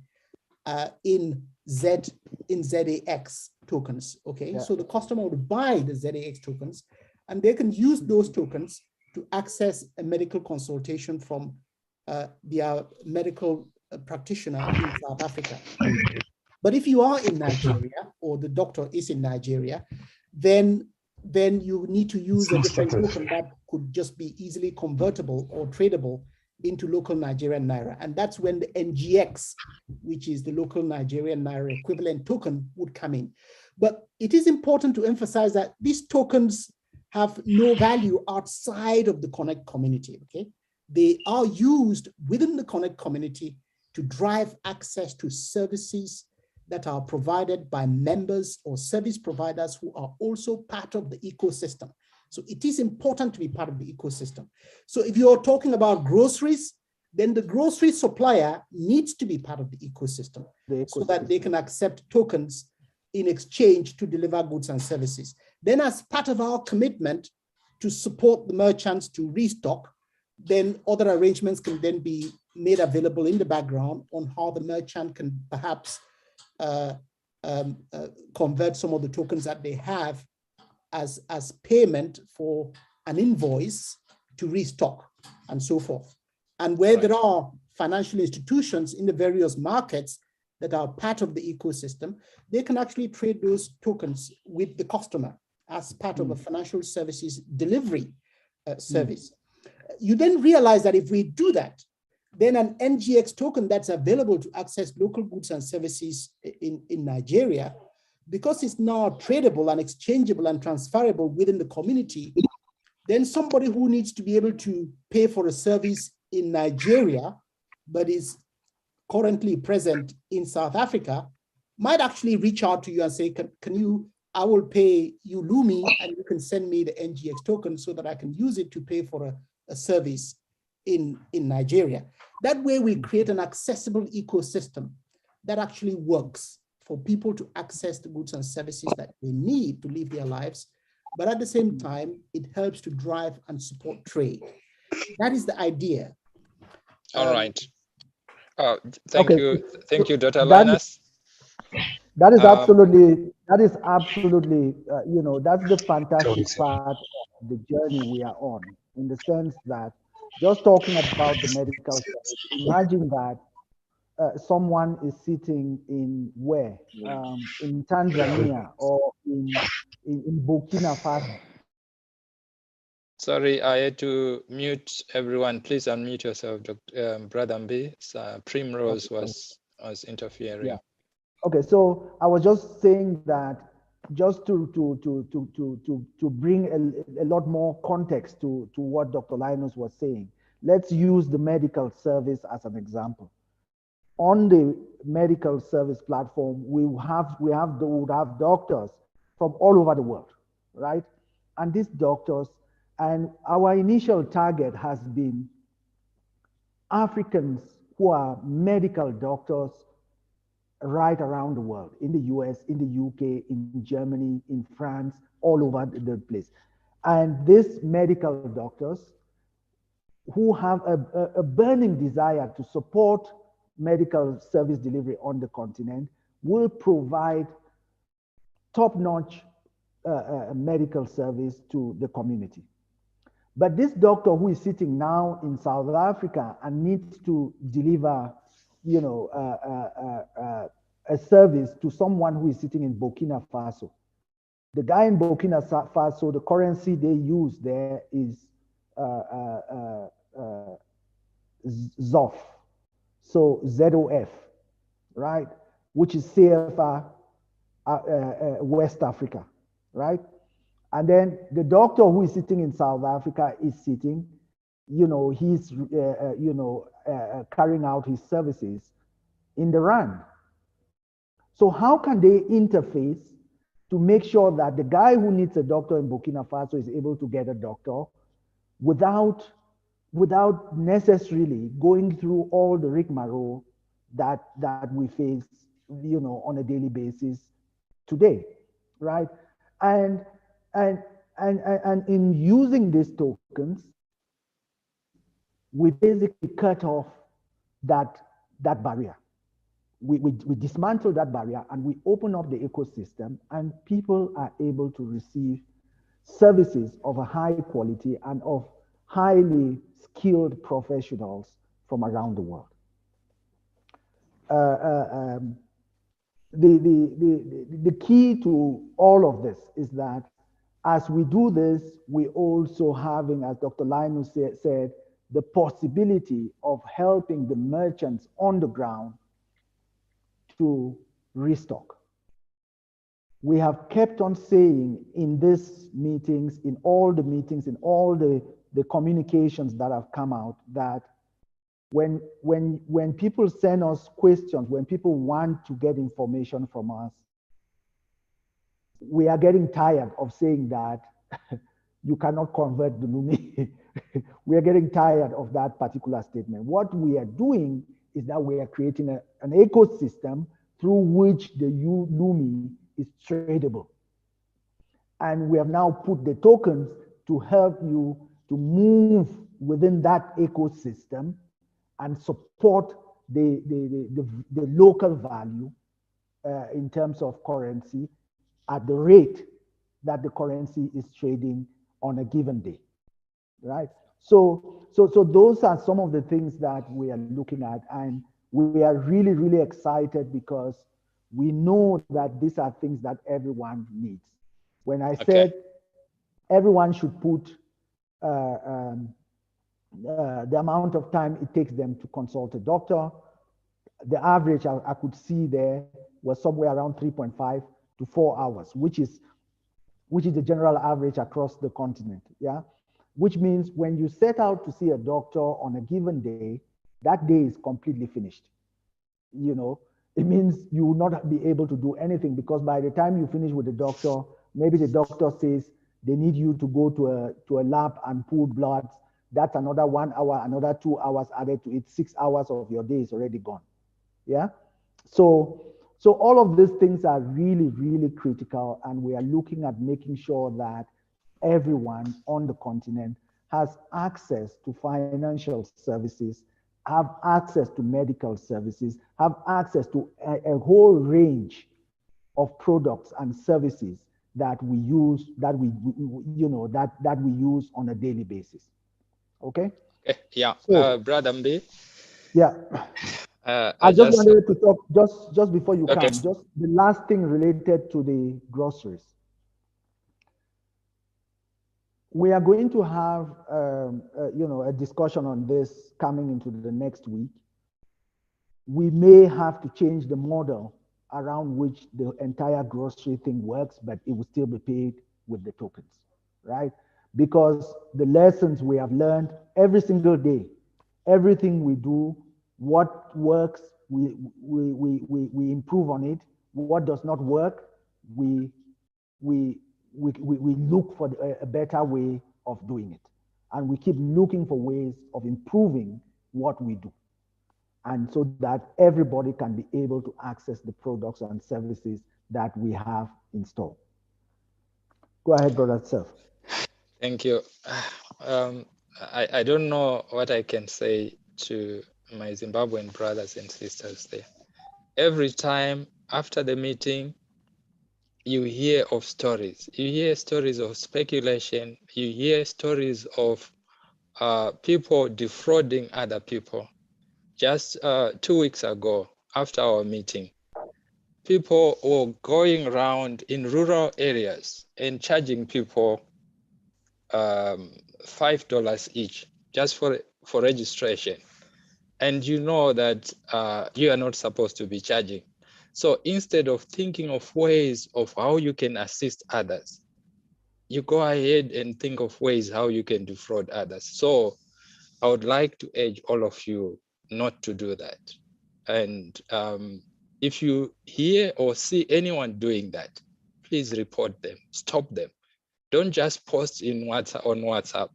in ZAX tokens, okay? Yeah. So the customer would buy the ZAX tokens and they can use those tokens to access a medical consultation from their medical practitioner in South Africa. But if you are in Nigeria or the doctor is in Nigeria, then you need to use a different token that could just be easily convertible or tradable into local Nigerian Naira. And that's when the NGX, which is the local Nigerian Naira equivalent token, would come in. But it is important to emphasize that these tokens have no value outside of the Connect community, okay? They are used within the Connect community to drive access to services that are provided by members or service providers who are also part of the ecosystem. So it is important to be part of the ecosystem. So if you're talking about groceries, then the grocery supplier needs to be part of the ecosystem so that they can accept tokens in exchange to deliver goods and services. Then as part of our commitment to support the merchants to restock, then other arrangements can then be made available in the background on how the merchant can perhaps convert some of the tokens that they have as payment for an invoice to restock and so forth. And where there are financial institutions in the various markets that are part of the ecosystem, they can actually trade those tokens with the customer as part of a financial services delivery service. You then realize that if we do that, then an NGX token that's available to access local goods and services in Nigeria, because it's now tradable and exchangeable and transferable within the community, then somebody who needs to be able to pay for a service in Nigeria, but is currently present in South Africa, might actually reach out to you and say, I will pay you Lumi and you can send me the NGX token so that I can use it to pay for a service in Nigeria. That way we create an accessible ecosystem that actually works for people to access the goods and services that they need to live their lives. But at the same time, it helps to drive and support trade. That is the idea. All right. Thank you, Dr. Linus. That is absolutely, that's the fantastic part of the journey we are on, in the sense that just talking about the medical service, imagine that someone is sitting in where? In Tanzania or in Burkina Faso. Sorry, I had to mute everyone. Please unmute yourself, Brother Mbi. Primrose was interfering. Yeah. Okay, so I was just saying that just to bring a lot more context to what Dr. Linus was saying. Let's use the medical service as an example. On the medical service platform, we would have doctors from all over the world, right? And these doctors, and our initial target has been Africans who are medical doctors right around the world, in the US, in the UK, in Germany, in France, all over the place. And these medical doctors who have a burning desire to support medical service delivery on the continent will provide top-notch medical service to the community. But this doctor who is sitting now in South Africa and needs to deliver, a service to someone who is sitting in Burkina Faso. The guy in Burkina Faso, the currency they use there is ZOF. So ZOF, right? Which is CFR West Africa, right? And then the doctor who is sitting in South Africa is sitting, he's, carrying out his services in the RAN. So how can they interface to make sure that the guy who needs a doctor in Burkina Faso is able to get a doctor without necessarily going through all the rigmarole that we face, on a daily basis today, right? And in using these tokens, we basically cut off that barrier. We dismantle that barrier and we open up the ecosystem, and people are able to receive services of a high quality and of highly skilled professionals from around the world. The key to all of this is that as we do this, we also having, as Dr. Linus said, the possibility of helping the merchants on the ground to restock. We have kept on saying in these meetings, in all the meetings, in all the communications that have come out, that when people send us questions, when people want to get information from us, we are getting tired of saying that you cannot convert the Lumi. We are getting tired of that particular statement. What we are doing is that we are creating an ecosystem through which the Lumi is tradable. And we have now put the tokens to help you to move within that ecosystem and support the local value in terms of currency at the rate that the currency is trading on a given day, right? So those are some of the things that we are looking at, and we are really, really excited because we know that these are things that everyone needs. When I said everyone should put the amount of time it takes them to consult a doctor, the average I could see there was somewhere around 3.5 to 4 hours, which is the general average across the continent, yeah? Which means when you set out to see a doctor on a given day, that day is completely finished. It means you will not be able to do anything, because by the time you finish with the doctor, maybe the doctor says they need you to go to a lab and pull bloods. That's another 1 hour, another 2 hours added to it. 6 hours of your day is already gone. Yeah. So all of these things are really, really critical, and we are looking at making sure that everyone on the continent has access to financial services, have access to medical services, have access to a whole range of products and services that we use, that we use on a daily basis. Okay? Yeah, so, Brother Mbi. Yeah. I just wanted to talk, just before you come, just the last thing related to the groceries. We are going to have, a discussion on this coming into the next week. We may have to change the model around which the entire grocery thing works, but it will still be paid with the tokens, right? Because the lessons we have learned every single day, everything we do, what works, we improve on it. What does not work, we look for a better way of doing it. And we keep looking for ways of improving what we do. And so that everybody can be able to access the products and services that we have in store. Go ahead, Brother Self. Thank you. I don't know what I can say to my Zimbabwean brothers and sisters there. Every time after the meeting, you hear of stories. You hear stories of speculation. You hear stories of people defrauding other people. Just 2 weeks ago, after our meeting, people were going around in rural areas and charging people $5 each just for registration. and you know that you are not supposed to be charging. So instead of thinking of ways of how you can assist others, you go ahead and think of ways how you can defraud others. So I would like to urge all of you not to do that. And if you hear or see anyone doing that, please report them, stop them. Don't just post on WhatsApp.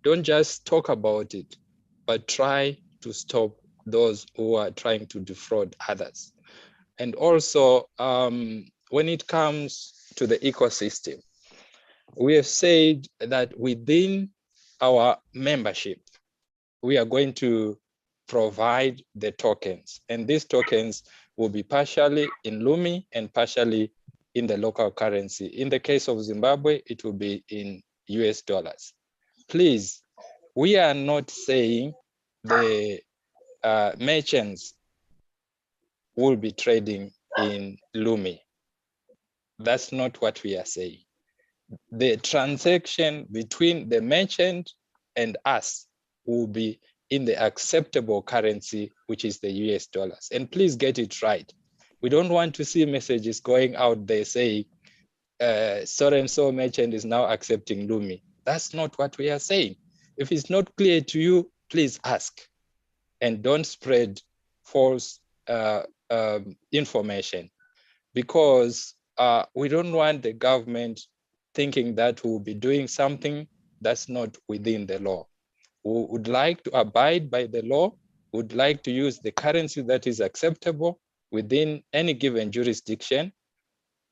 Don't just talk about it, but try to stop those who are trying to defraud others. And also, when it comes to the ecosystem, we have said that within our membership, we are going to provide the tokens, and these tokens will be partially in Lumi and partially in the local currency. In the case of Zimbabwe, it will be in US dollars. Please, we are not saying the merchants will be trading in Lumi. That's not what we are saying. The transaction between the merchant and us will be in the acceptable currency, which is the US dollars. And please get it right. We don't want to see messages going out there saying, so-and-so merchant is now accepting Lumi. That's not what we are saying. If it's not clear to you, please ask. And don't spread false information, because we don't want the government thinking that we'll be doing something that's not within the law. We would like to abide by the law, would like to use the currency that is acceptable within any given jurisdiction.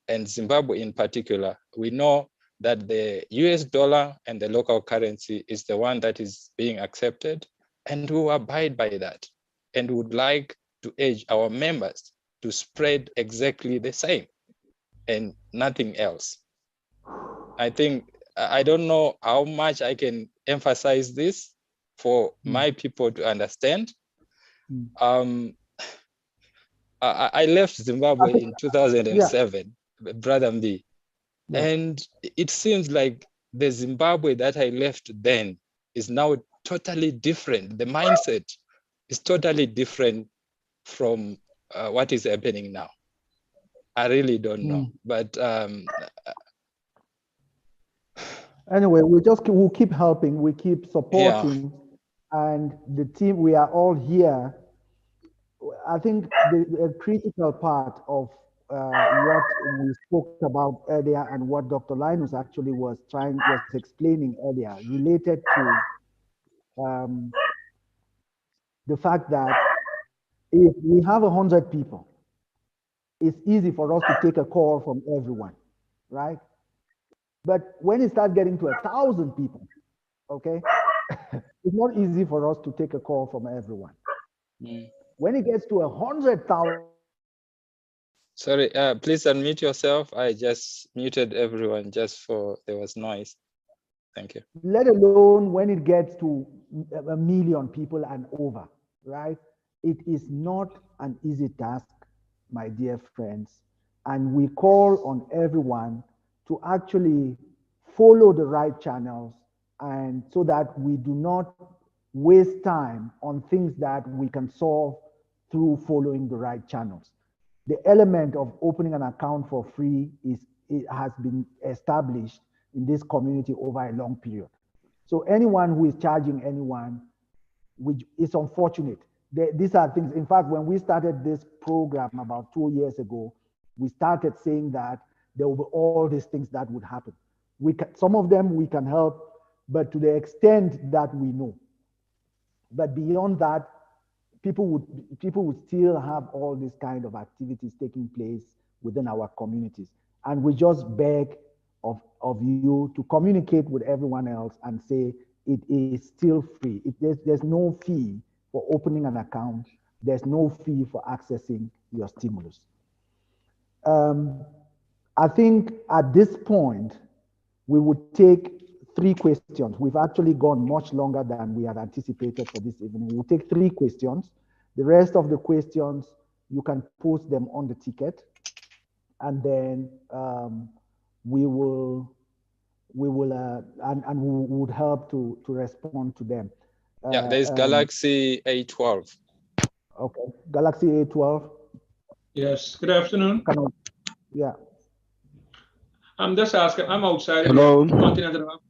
And Zimbabwe in particular, we know that the US dollar and the local currency is the one that is being accepted, and we will abide by that. And would like to urge our members to spread exactly the same and nothing else. I think, I don't know how much I can emphasize this for my people to understand. I left Zimbabwe in 2007, Brother Mdi, and it seems like the Zimbabwe that I left then is now totally different. The mindset is totally different from what is happening now. I really don't know, but anyway, we'll keep helping, we keep supporting, and the team, we are all here. I think the critical part of what we spoke about earlier and what Dr. Linus actually was explaining earlier, related to the fact that if we have 100 people, it's easy for us to take a call from everyone, right? But when it starts getting to 1,000 people, okay, it's not easy for us to take a call from everyone. When it gets to 100,000. Sorry, please unmute yourself. I just muted everyone just for, there was noise. Thank you. Let alone when it gets to 1 million people and over, right? It is not an easy task, my dear friends. And we call on everyone to actually follow the right channels, and so that we do not waste time on things that we can solve through following the right channels. The element of opening an account for free has been established in this community over a long period. So anyone who is charging anyone, which is unfortunate. These are things, in fact, when we started this program about 2 years ago, we started saying that there will be all these things that would happen. Some of them we can help, but to the extent that we know. But beyond that, people would still have all these kind of activities taking place within our communities. And we just beg of you to communicate with everyone else and say it is still free. There's no fee for opening an account. There's no fee for accessing your stimulus. I think at this point, we would take 3 questions. We've actually gone much longer than we had anticipated for this evening. We'll take 3 questions. The rest of the questions, you can post them on the ticket, and then we would help to respond to them. Yeah, there's Galaxy A12. Okay, Galaxy A12. Yes, good afternoon. Yeah. I'm just asking, I'm outside Hello. the continent of Africa.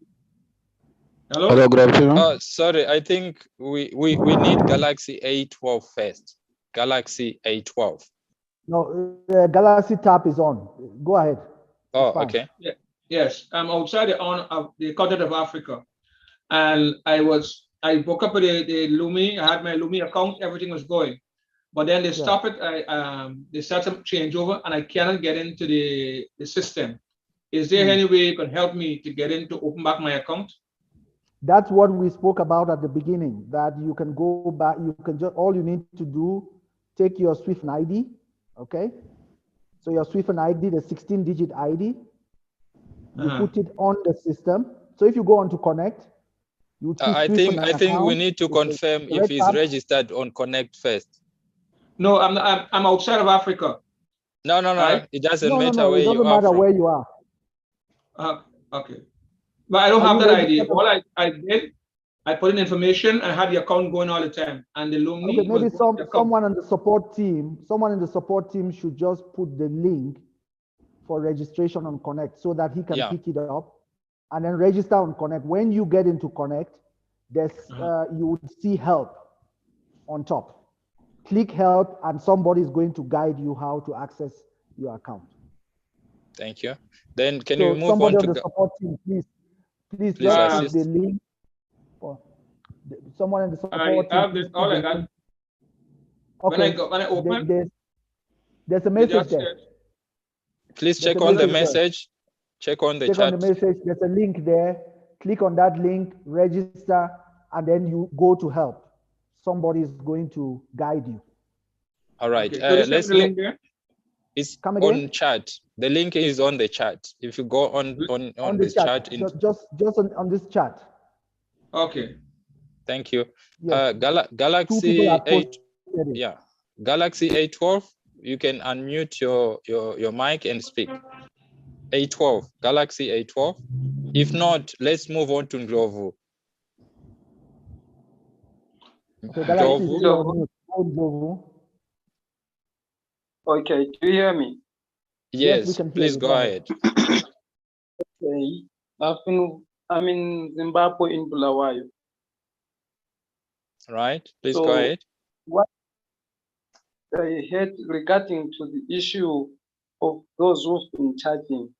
Hello? Hello, good afternoon. Sorry, I think we need Galaxy A12 first. Galaxy A12. No, the Galaxy tab is on. Go ahead. Oh, fine. okay. Yeah, yes, I'm outside the continent of Africa. And I woke up with the Lumi, I had my Lumi account, everything was going. But then they stopped it, they started some changeover and I cannot get into the system. Is there any way you can help me to get in to open back my account? That's what we spoke about at the beginning, that you can go back, you can just, all you need to do, take your SWIFIN ID, okay? So your SWIFIN ID, the 16-digit ID, you put it on the system. So if you go on to Connect, you choose I SWIFIN think we account, need to confirm if he's registered on Connect first. No, I'm outside of Africa. No, right? it doesn't No, matter where it you doesn't are matter from. where you are. Okay. But I don't Are have you that registered? idea. All I did, I put in information and had the account going all the time. And the Lumi Okay, maybe was someone on the support team should just put the link for registration on Connect so that he can pick it up and then register on Connect. When you get into Connect, there's you would see help on top. Click help and somebody is going to guide you how to access your account. Thank you. Then can you move somebody on on to the support team, please just assist. put the link for someone in the support team. I have this, all I got. Okay. When I open, there's a message there. Please check on the message. Check on the chat. Check on the message. There's a link there. Click on that link, register, and then you go to help. Somebody is going to guide you. All right. Okay. So let's the link there. It's on chat. The link is on the chat. If you go on the chat. Just on this chat. Okay. Thank you. Yes. Galaxy 8. Yeah. Galaxy A12. You can unmute your mic and speak. A12. Galaxy A12. If not, let's move on to Ndlovu. Okay, Galaxy is still on mute. Okay, do you hear me? Yes, we can please go ahead. Okay, I'm in Zimbabwe in Bulawayo. Right, please go ahead. What I heard regarding to the issue of those who've been charging,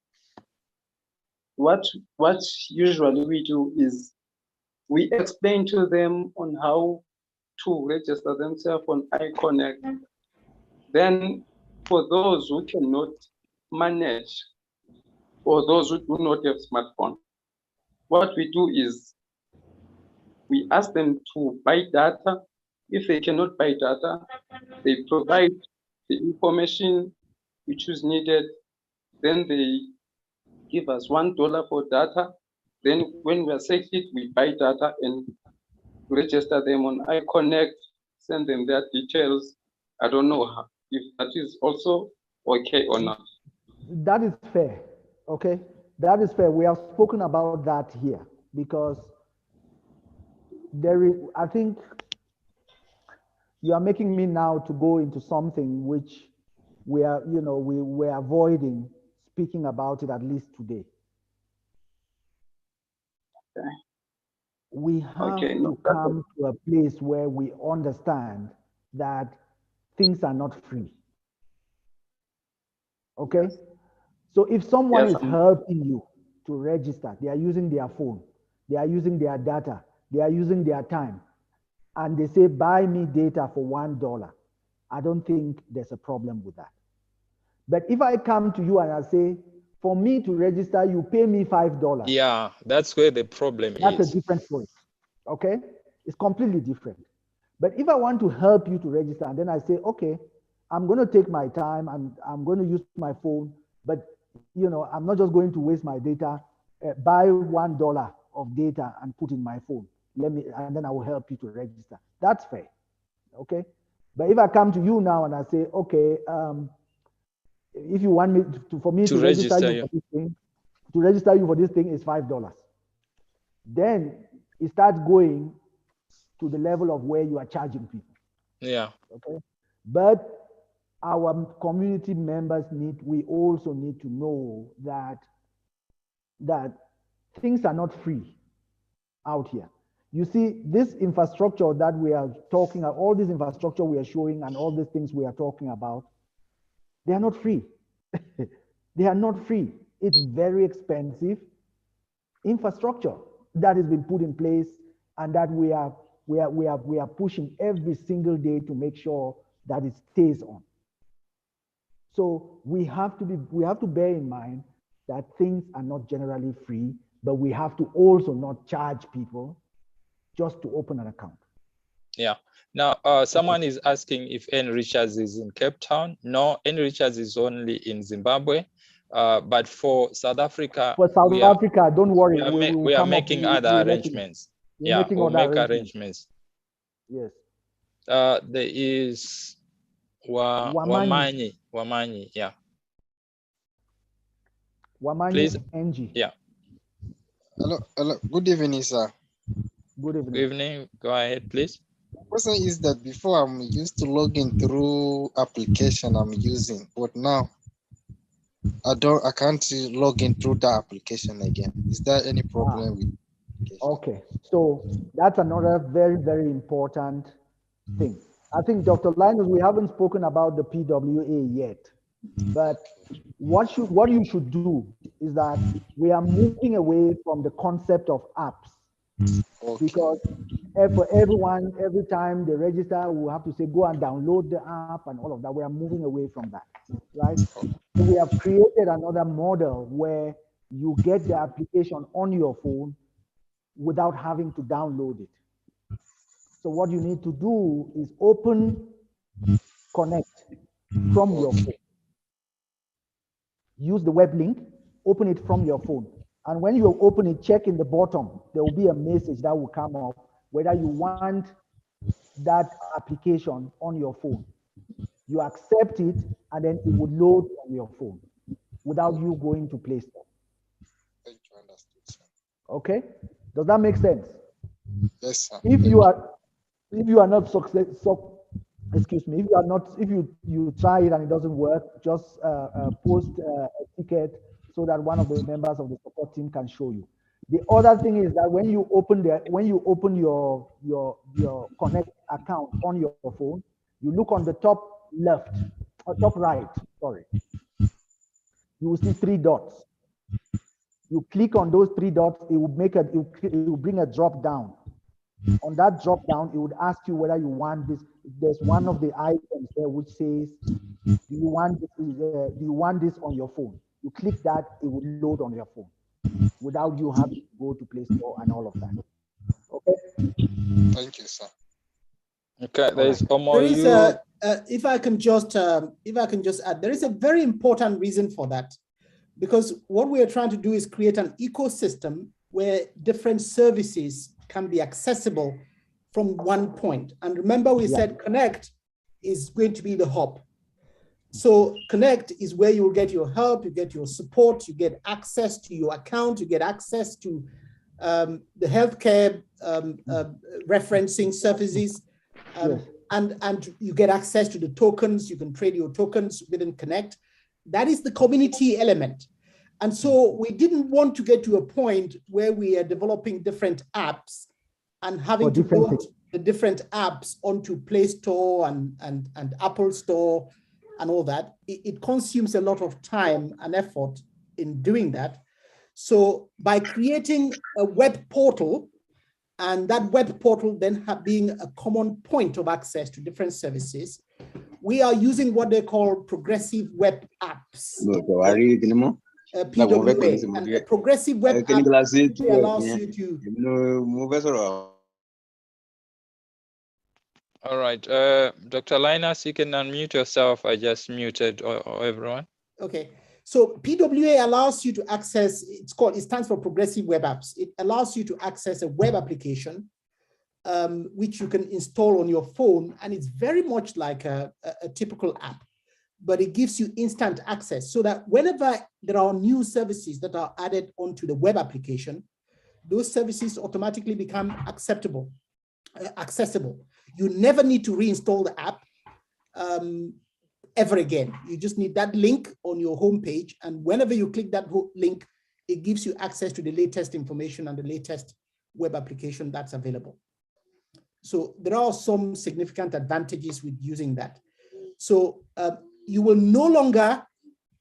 what usually we do is we explain to them on how to register themselves on iConnect. Then for those who cannot manage or those who do not have smartphone, what we do is we ask them to buy data. If they cannot buy data, they provide the information which is needed. Then they give us $1 for data. Then when we accept it, we buy data and register them on iConnect, send them their details. I don't know if that is also okay or not. That is fair, okay? That is fair. We have spoken about that here because there is, I think you are making me now to go into something which we are, we're avoiding speaking about it at least today. Okay. We have to come to a place where we understand that things are not free. Okay? Yes. So if someone is helping you to register, they are using their phone, they are using their data, they are using their time, and they say, buy me data for $1, I don't think there's a problem with that. But if I come to you and I say, for me to register, you pay me $5. Yeah, that's where the problem is. That's a different story, okay? It's completely different. But if I want to help you to register, and then I say, okay, I'm going to take my time and I'm going to use my phone, but I'm not just going to waste my data, buy $1 of data and put in my phone. And then I will help you to register. That's fair, okay? But if I come to you now and I say, okay, if you want me to register you for this thing, to register you for this thing is $5. Then it starts going to the level of where you are charging people. Yeah. Okay. But our community members we also need to know that things are not free out here. You see, this infrastructure that we are talking about, all this infrastructure we are showing and all these things we are talking about, they are not free. They are not free. It's very expensive infrastructure that has been put in place, and that we are pushing every single day to make sure that it stays on. So we have to bear in mind that things are not generally free, but we have to also not charge people just to open an account. Yeah. Now, someone is asking if N Richards is in Cape Town. No, N Richards is only in Zimbabwe. But for South Africa, for South Africa, don't worry, we are making other arrangements. Yeah, we'll make arrangements. Yes. There is Wamanyi, yeah. Wamanyi, please. NG. Yeah. Hello. Good evening, sir. Good evening. Good evening. Go ahead, please. The question is that before I'm used to login through application I'm using, but now I can't log in through the application again. Is there any problem with application? Okay, so that's another very, very important thing. I think, Dr. Linus, we haven't spoken about the PWA yet, but what you should do is that we are moving away from the concept of apps. Okay. Because for everyone, every time they register, we have to say, go and download the app and all of that. We are moving away from that, right? So we have created another model where you get the application on your phone without having to download it. So what you need to do is open Connect from your phone. Use the web link, open it from your phone. And when you open it, check in the bottom, there will be a message that will come up whether you want that application on your phone. You accept it, and then it will load on your phone without you going to Play Store. Thank you, understood, sir. Okay, does that make sense? Yes, sir. If you are not successful, excuse me, if you try it and it doesn't work, just post a ticket so that one of the members of the support team can show you. The other thing is that when you open your Connect account on your phone, you look on the top left or top right, sorry. You will see 3 dots. You click on those 3 dots, it will bring a drop down. On that drop down, it would ask you whether you want this. There's one of the items there which says, do you want this on your phone? You click that, it will load on your phone without you having to go to Play Store and all of that. Okay. Thank you, sir. Okay, there is if I can just add, there is a very important reason for that, because what we are trying to do is create an ecosystem where different services can be accessible from one point. And remember, we said Connect is going to be the hub. So Connect is where you will get your help, you get your support, you get access to your account, you get access to the healthcare referencing services, and you get access to the tokens. You can trade your tokens within Connect. That is the community element. And so we didn't want to get to a point where we are developing different apps and having to build the different apps onto Play Store and Apple Store and all that. It consumes a lot of time and effort in doing that. So by creating a web portal, and that web portal then being a common point of access to different services, we are using what they call progressive web apps. PWA, and a progressive web app allows you to. All right, Dr. Linus, you can unmute yourself. I just muted everyone. Okay, so PWA allows you to access, it stands for Progressive Web Apps. It allows you to access a web application, which you can install on your phone, and it's very much like a typical app, but it gives you instant access so that whenever there are new services that are added onto the web application, those services automatically become accessible. You never need to reinstall the app ever again. You just need that link on your homepage, and whenever you click that link, it gives you access to the latest information and the latest web application that's available. So there are some significant advantages with using that. So you will no longer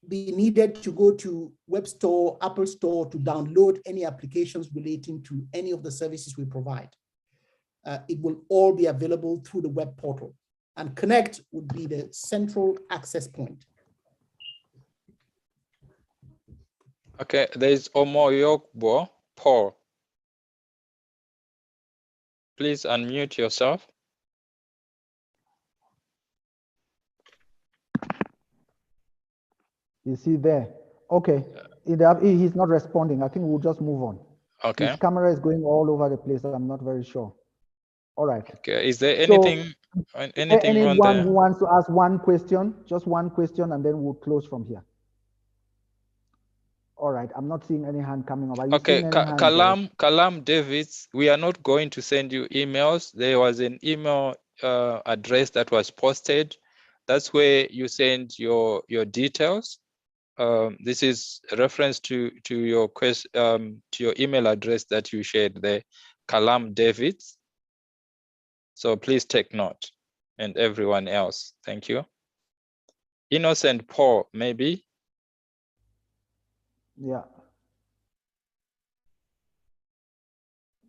be needed to go to Web Store, Apple Store to download any applications relating to any of the services we provide. It will all be available through the web portal, and Connect would be the central access point. Okay, there's Omoyokbo Paul. Please unmute yourself. Is he there? Okay. He's not responding. I think we'll just move on. Okay. His camera is going all over the place. I'm not very sure. All right. Okay. Is there anything? Anyone who wants to ask one question, just one question, and then we'll close from here. All right. I'm not seeing any hand coming up. Are you Okay. seeing any hands? Kalam Davids, we are not going to send you emails. There was an email address that was posted. That's where you send your details. This is a reference to your email address that you shared there, Kalam Davids. So please take note, and everyone else. Thank you. Innocent Paul, maybe. Yeah.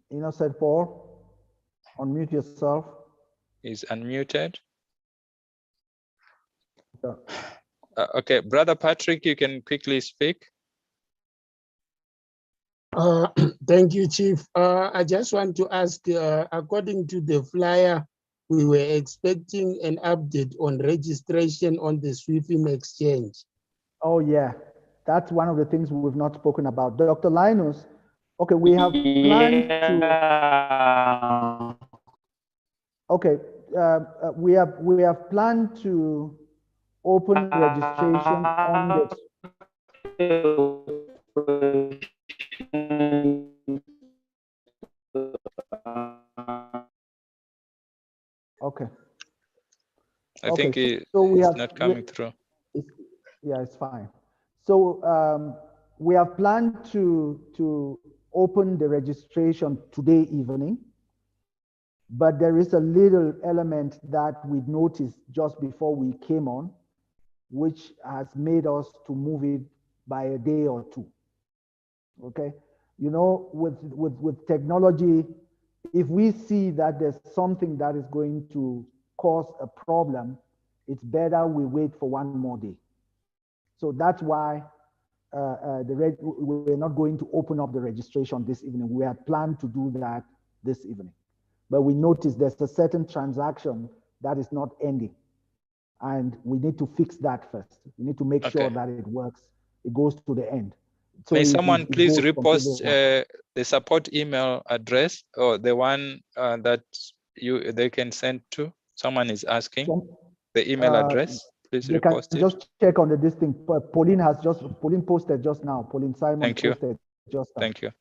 Innocent Paul, unmute yourself. Is unmuted. Yeah. Okay, Brother Patrick, you can quickly speak. Thank you, Chief. I just want to ask, according to the flyer, we were expecting an update on registration on the SWIFIN exchange. Oh, yeah. That's one of the things we've not spoken about. Dr. Linus, okay, we have planned to... Okay, we have planned to open registration on Okay. I think it's not coming through. Yeah, it's fine. So we have planned to open the registration today evening, but there is a little element that we noticed just before we came on, which has made us to move it by a day or two. Okay, you know, with technology, if we see that there's something that is going to cause a problem, it's better we wait for one more day. So that's why we're not going to open up the registration this evening. We had planned to do that this evening, but we noticed there's a certain transaction that is not ending, and we need to fix that first. We need to make sure that it works. It goes to the end. So may someone please repost the support email address, or the one that they can send to? Someone is asking the email address. Please repost it. Just check on this thing. Pauline posted just now. Pauline Simon posted just now. Thank you.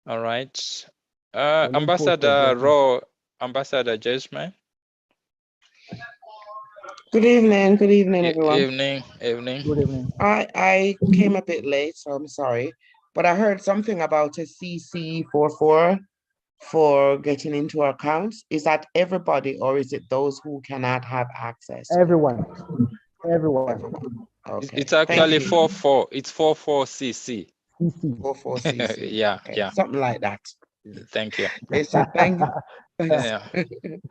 All right. Ambassador Rowe, Ambassador Jasmine. Good evening, everyone. Evening. Good evening. I came a bit late, so I'm sorry, but I heard something about a CC44 for getting into our accounts. Is that everybody, or is it those who cannot have access? Everyone. Okay. It's actually 44. It's 44CC. 44CC. Yeah, okay. yeah. Something like that. Thank you. Thank you. Yeah.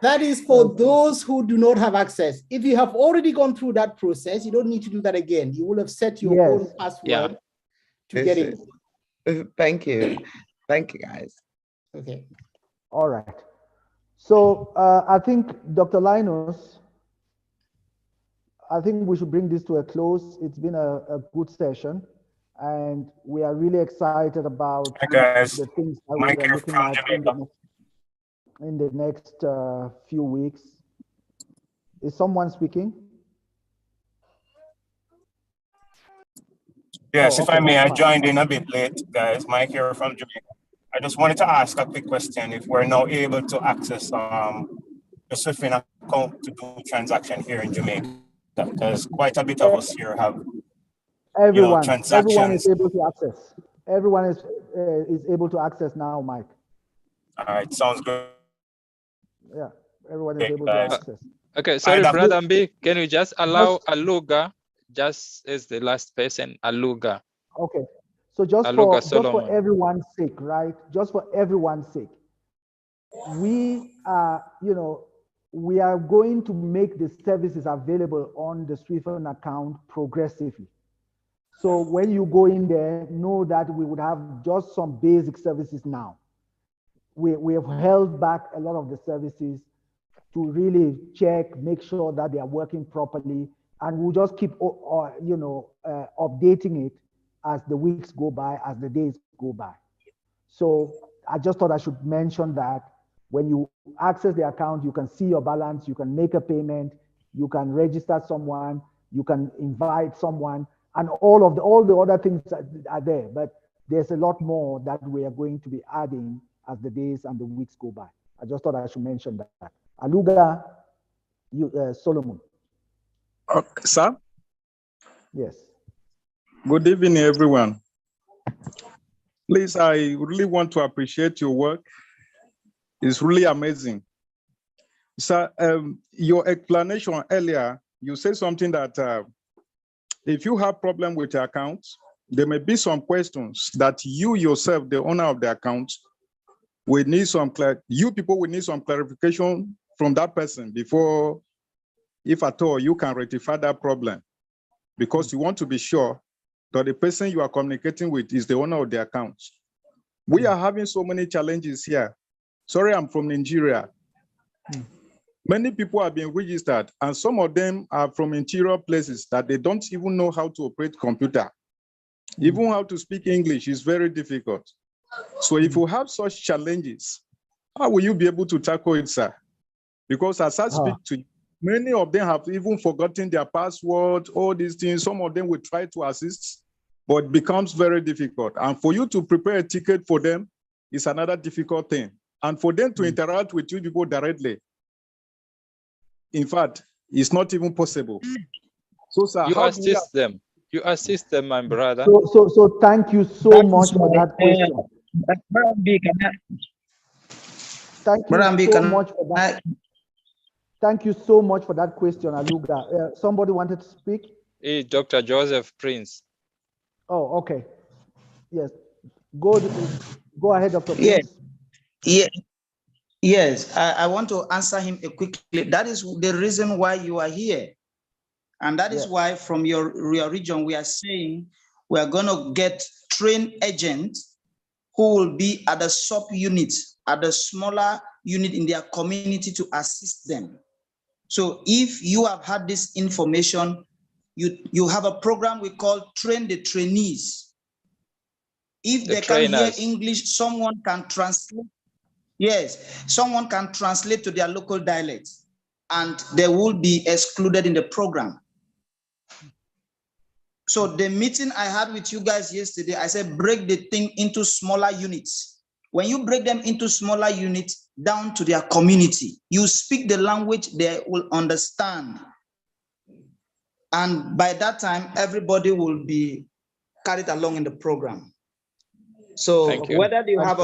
That is for those who do not have access. If you have already gone through that process, you don't need to do that again. You will have set your own password to get in. Thank you. Thank you, guys. Okay. All right. So I think, Dr. Linus, I think we should bring this to a close. It's been a good session, and we are really excited about the things that we are looking at in the next few weeks. Is someone speaking? Yes, if I may, I joined in a bit late, guys. Mike here from Jamaica. I just wanted to ask a quick question. If we're now able to access the SWIFIN account to do transaction here in Jamaica? Because quite a bit of us here have, everyone transactions. is able to access. Everyone is able to access now, Mike. All right, sounds good. Yeah, everyone is able to access. Okay, sorry, Brother Mbi, can you just allow Aluga just as the last person, Aluga? Okay, so just for everyone's sake, right? Just for everyone's sake, we are, we are going to make the services available on the SWIFIN account progressively. So when you go in there, know that we would have just some basic services now. We have held back a lot of the services to really check, make sure that they are working properly, and we'll just keep, updating it as the weeks go by, as the days go by. So I just thought I should mention that when you access the account, you can see your balance, you can make a payment, you can register someone, you can invite someone, and all the other things are there. But there's a lot more that we are going to be adding as the days and the weeks go by. I just thought I should mention that. Aluga, Solomon. Sir? Yes. Good evening, everyone. Please, I really want to appreciate your work. It's really amazing. Sir, your explanation earlier, you said something that if you have problem with your account, there may be some questions that you yourself, the owner of the account, will need some, you people will need some clarification from that person before, if at all, you can rectify that problem. Because you want to be sure that the person you are communicating with is the owner of the account. We are having so many challenges here. Sorry, I'm from Nigeria. Many people have been registered, and some of them are from interior places that they don't even know how to operate computer. Even how to speak English is very difficult. So if you have such challenges, how will you be able to tackle it, sir? Because as I speak to you, many of them have even forgotten their password, all these things. Some of them will try to assist, but it becomes very difficult. And for you to prepare a ticket for them is another difficult thing. And for them to interact with you people directly, in fact, it's not even possible. So, sir, You assist them. You assist them, my brother. So thank you so much for that question. Thank you so much for that question, Aluga. Somebody wanted to speak? Dr. Joseph Prince. Oh, okay. Yes. Go ahead, Dr. Prince. Yes, I want to answer him quickly. That is the reason why you are here. And that is why from your region, we are saying we are going to get trained agents who will be at the sub-unit, at the smaller unit in their community to assist them. So if you have had this information, you have a program we call Train the Trainees. If they can't hear English, someone can translate. Yes, someone can translate to their local dialect, and they will be excluded in the program. So the meeting I had with you guys yesterday, I said, break the thing into smaller units. When you break them into smaller units down to their community, you speak the language they will understand. And by that time, everybody will be carried along in the program. So whether you have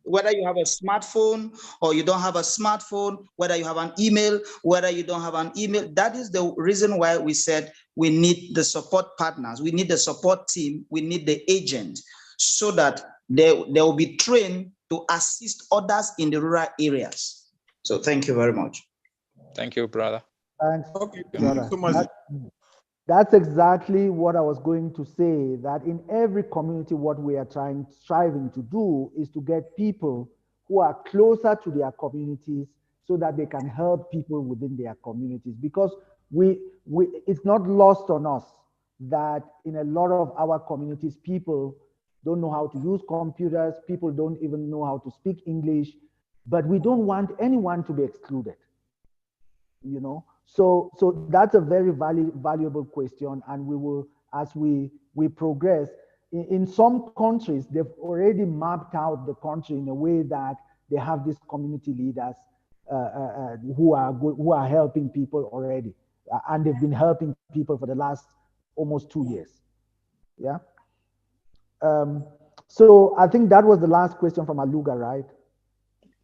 whether you have a smartphone or you don't have a smartphone, whether you have an email, whether you don't have an email, that is the reason why we said we need the support partners, we need the support team, we need the agent, so that they will be trained to assist others in the rural areas. So thank you very much. Thank you, brother. Thanks, okay, brother. So much. That's exactly what I was going to say, that in every community, what we are striving to do is to get people who are closer to their communities so that they can help people within their communities. Because it's not lost on us that in a lot of our communities, people don't know how to use computers, people don't even know how to speak English, but we don't want anyone to be excluded, you know? So that's a very valuable question, and we will, as we progress, in some countries, they've already mapped out the country in a way that they have these community leaders who are good, who are helping people already, and they've been helping people for the last almost 2 years. Yeah. So I think that was the last question from Aluga, right?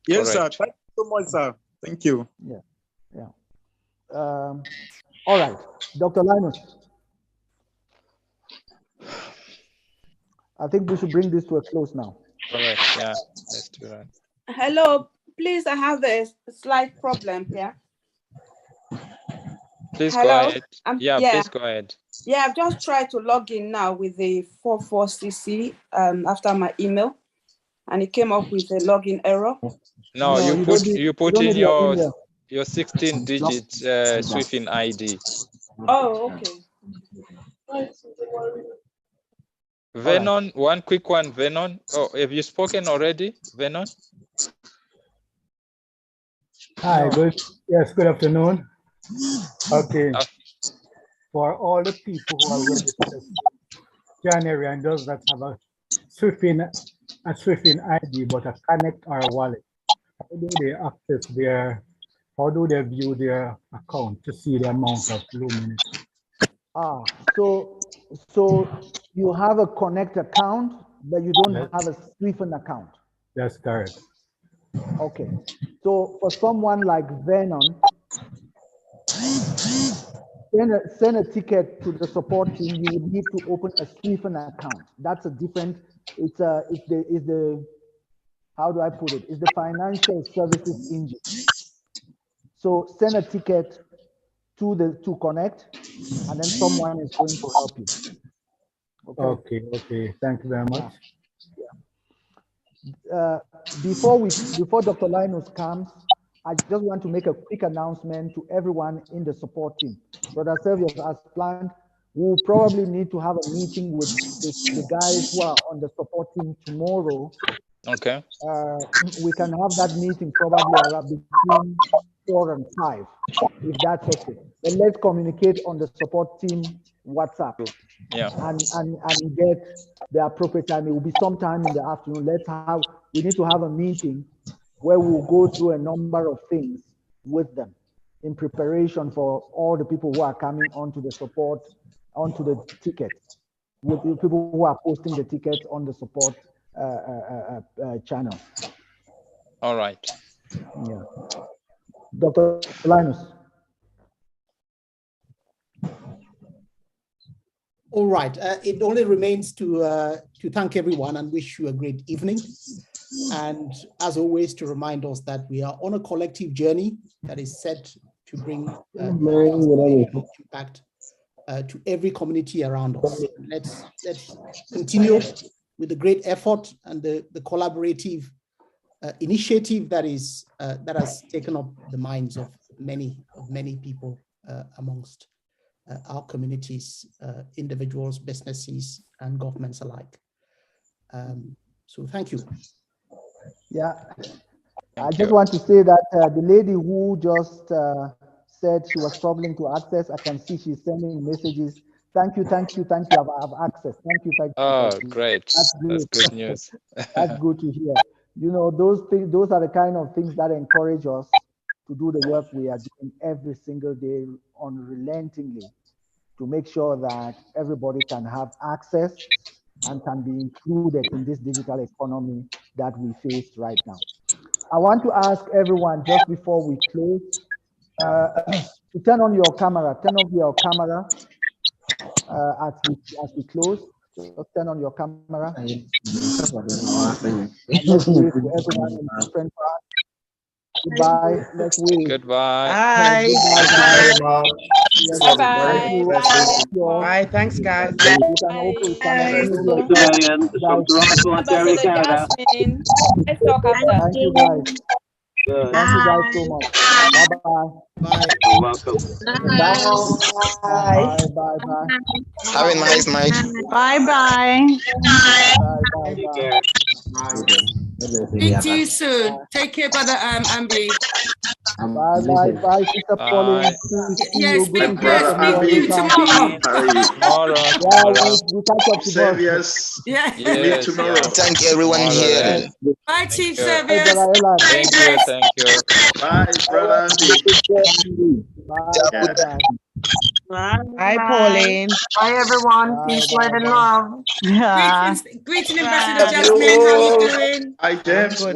Yes, sir. Thank you so much, sir. Thank you. Yeah. Yeah. All right, Dr. Linus. I think we should bring this to a close now. Correct. Yeah. Let's do that. Hello, please. I have a slight problem here. Please Hello? go ahead. Yeah. Please go ahead. Yeah, I've just tried to log in now with the 44CC after my email, and it came up with a login error. No, you put in your 16-digit SWIFIN ID. Oh, okay. Venon, one quick one, Venon. Oh, have you spoken already, Venon? Hi, good afternoon. Okay. For all the people who are registered January and those that have a SWIFIN ID but a Connect or a wallet, how do they access how do they view their account to see the amount of Lumen? So you have a Connect account, but you don't have a SWIFIN account. That's correct. Okay. So for someone like Venon, send a ticket to the support team. You would need to open a SWIFIN account. That's a different. It's the how do I put it? It's the financial services engine. So send a ticket to Connect, and then someone is going to help you. Okay. Thank you very much. Yeah. Before Dr. Linus comes, I just want to make a quick announcement to everyone in the support team. Brother Servius, as planned, we'll probably need to have a meeting with the guys who are on the support team tomorrow. Okay. We can have that meeting probably around between 4 and 5, if that's okay. Then let's communicate on the support team WhatsApp. Yeah. And get the appropriate time. It will be sometime in the afternoon. We need to have a meeting where we'll go through a number of things with them in preparation for all the people who are coming onto the support, onto the ticket, with the people who are posting the tickets on the support channel. All right. Yeah. Dr. Linus. All right. It only remains to thank everyone and wish you a great evening. And as always, to remind us that we are on a collective journey that is set to bring impact to every community around us. Let's continue with the great effort and the collaborative initiative that has taken up the minds of many people amongst our communities, individuals, businesses, and governments alike. So thank you. Yeah, I just want to say that the lady who just said she was struggling to access, I can see she's sending messages. Thank you. I've access. Thank you. Oh, great. That's good news. That's good to hear. You know, those things, those are the kind of things that encourage us to do the work we are doing every single day unrelentingly to make sure that everybody can have access and can be included in this digital economy that we face right now. I want to ask everyone just before we close to turn on your camera. Turn off your camera as we close. Just turn on your camera. Let's wave to everyone in different parts. Goodbye. Let's wave. Goodbye. Bye. Bye. Bye. Thanks, guys. You can also Toronto, Ontario, Canada. Let's talk after. Thank you, guys. Thank you guys so much. Bye-bye. Bye. You're welcome. Bye. Bye. Have a nice night. Bye. Bye. Take care. Bye. Speak to you soon. Take care, brother Ambi. Bye, Sister Pauline. Yeah, speak to you tomorrow. We catch up tomorrow. Yeah. Meet tomorrow. Thank everyone here. Bye, Chief Thank Servius. Thank you. Bye, brother Andy. Hi, Pauline. Hi, everyone. Peace, light, and love. Greeting Ambassador Jasmine. How you doing? Hi, James. I'm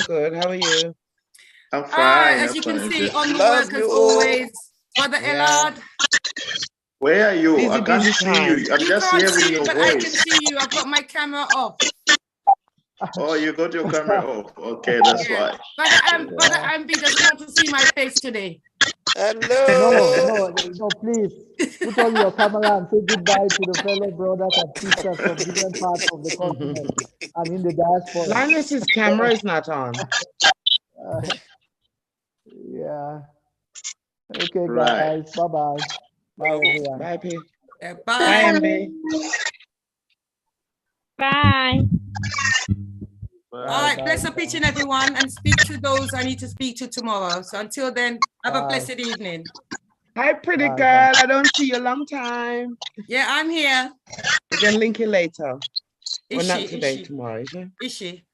good. How are you? I'm fine. As you can see, on the work as always. Brother Ellard. Where are you? I can't busy see time. you. I'm just can't hearing see, your but voice. I can see you. I've got my camera off. Oh, you got your camera off. Okay, that's why. Brother Ambi doesn't want to see my face today. No, please. Put on your camera and say goodbye to the fellow brothers and sisters from different parts of the continent and in the diaspora. Linus's camera is not on. Yeah. Okay, guys. Bye-bye. Bye, everyone. Bye, P. Bye. Bye, MB. Bye. All right, bless up each and everyone, and speak to those I need to speak to tomorrow. So until then, have a blessed evening. Hi, pretty girl. I don't see you a long time. Yeah, I'm here. We can link you later. Is Or not she? today, tomorrow, is she? Is she?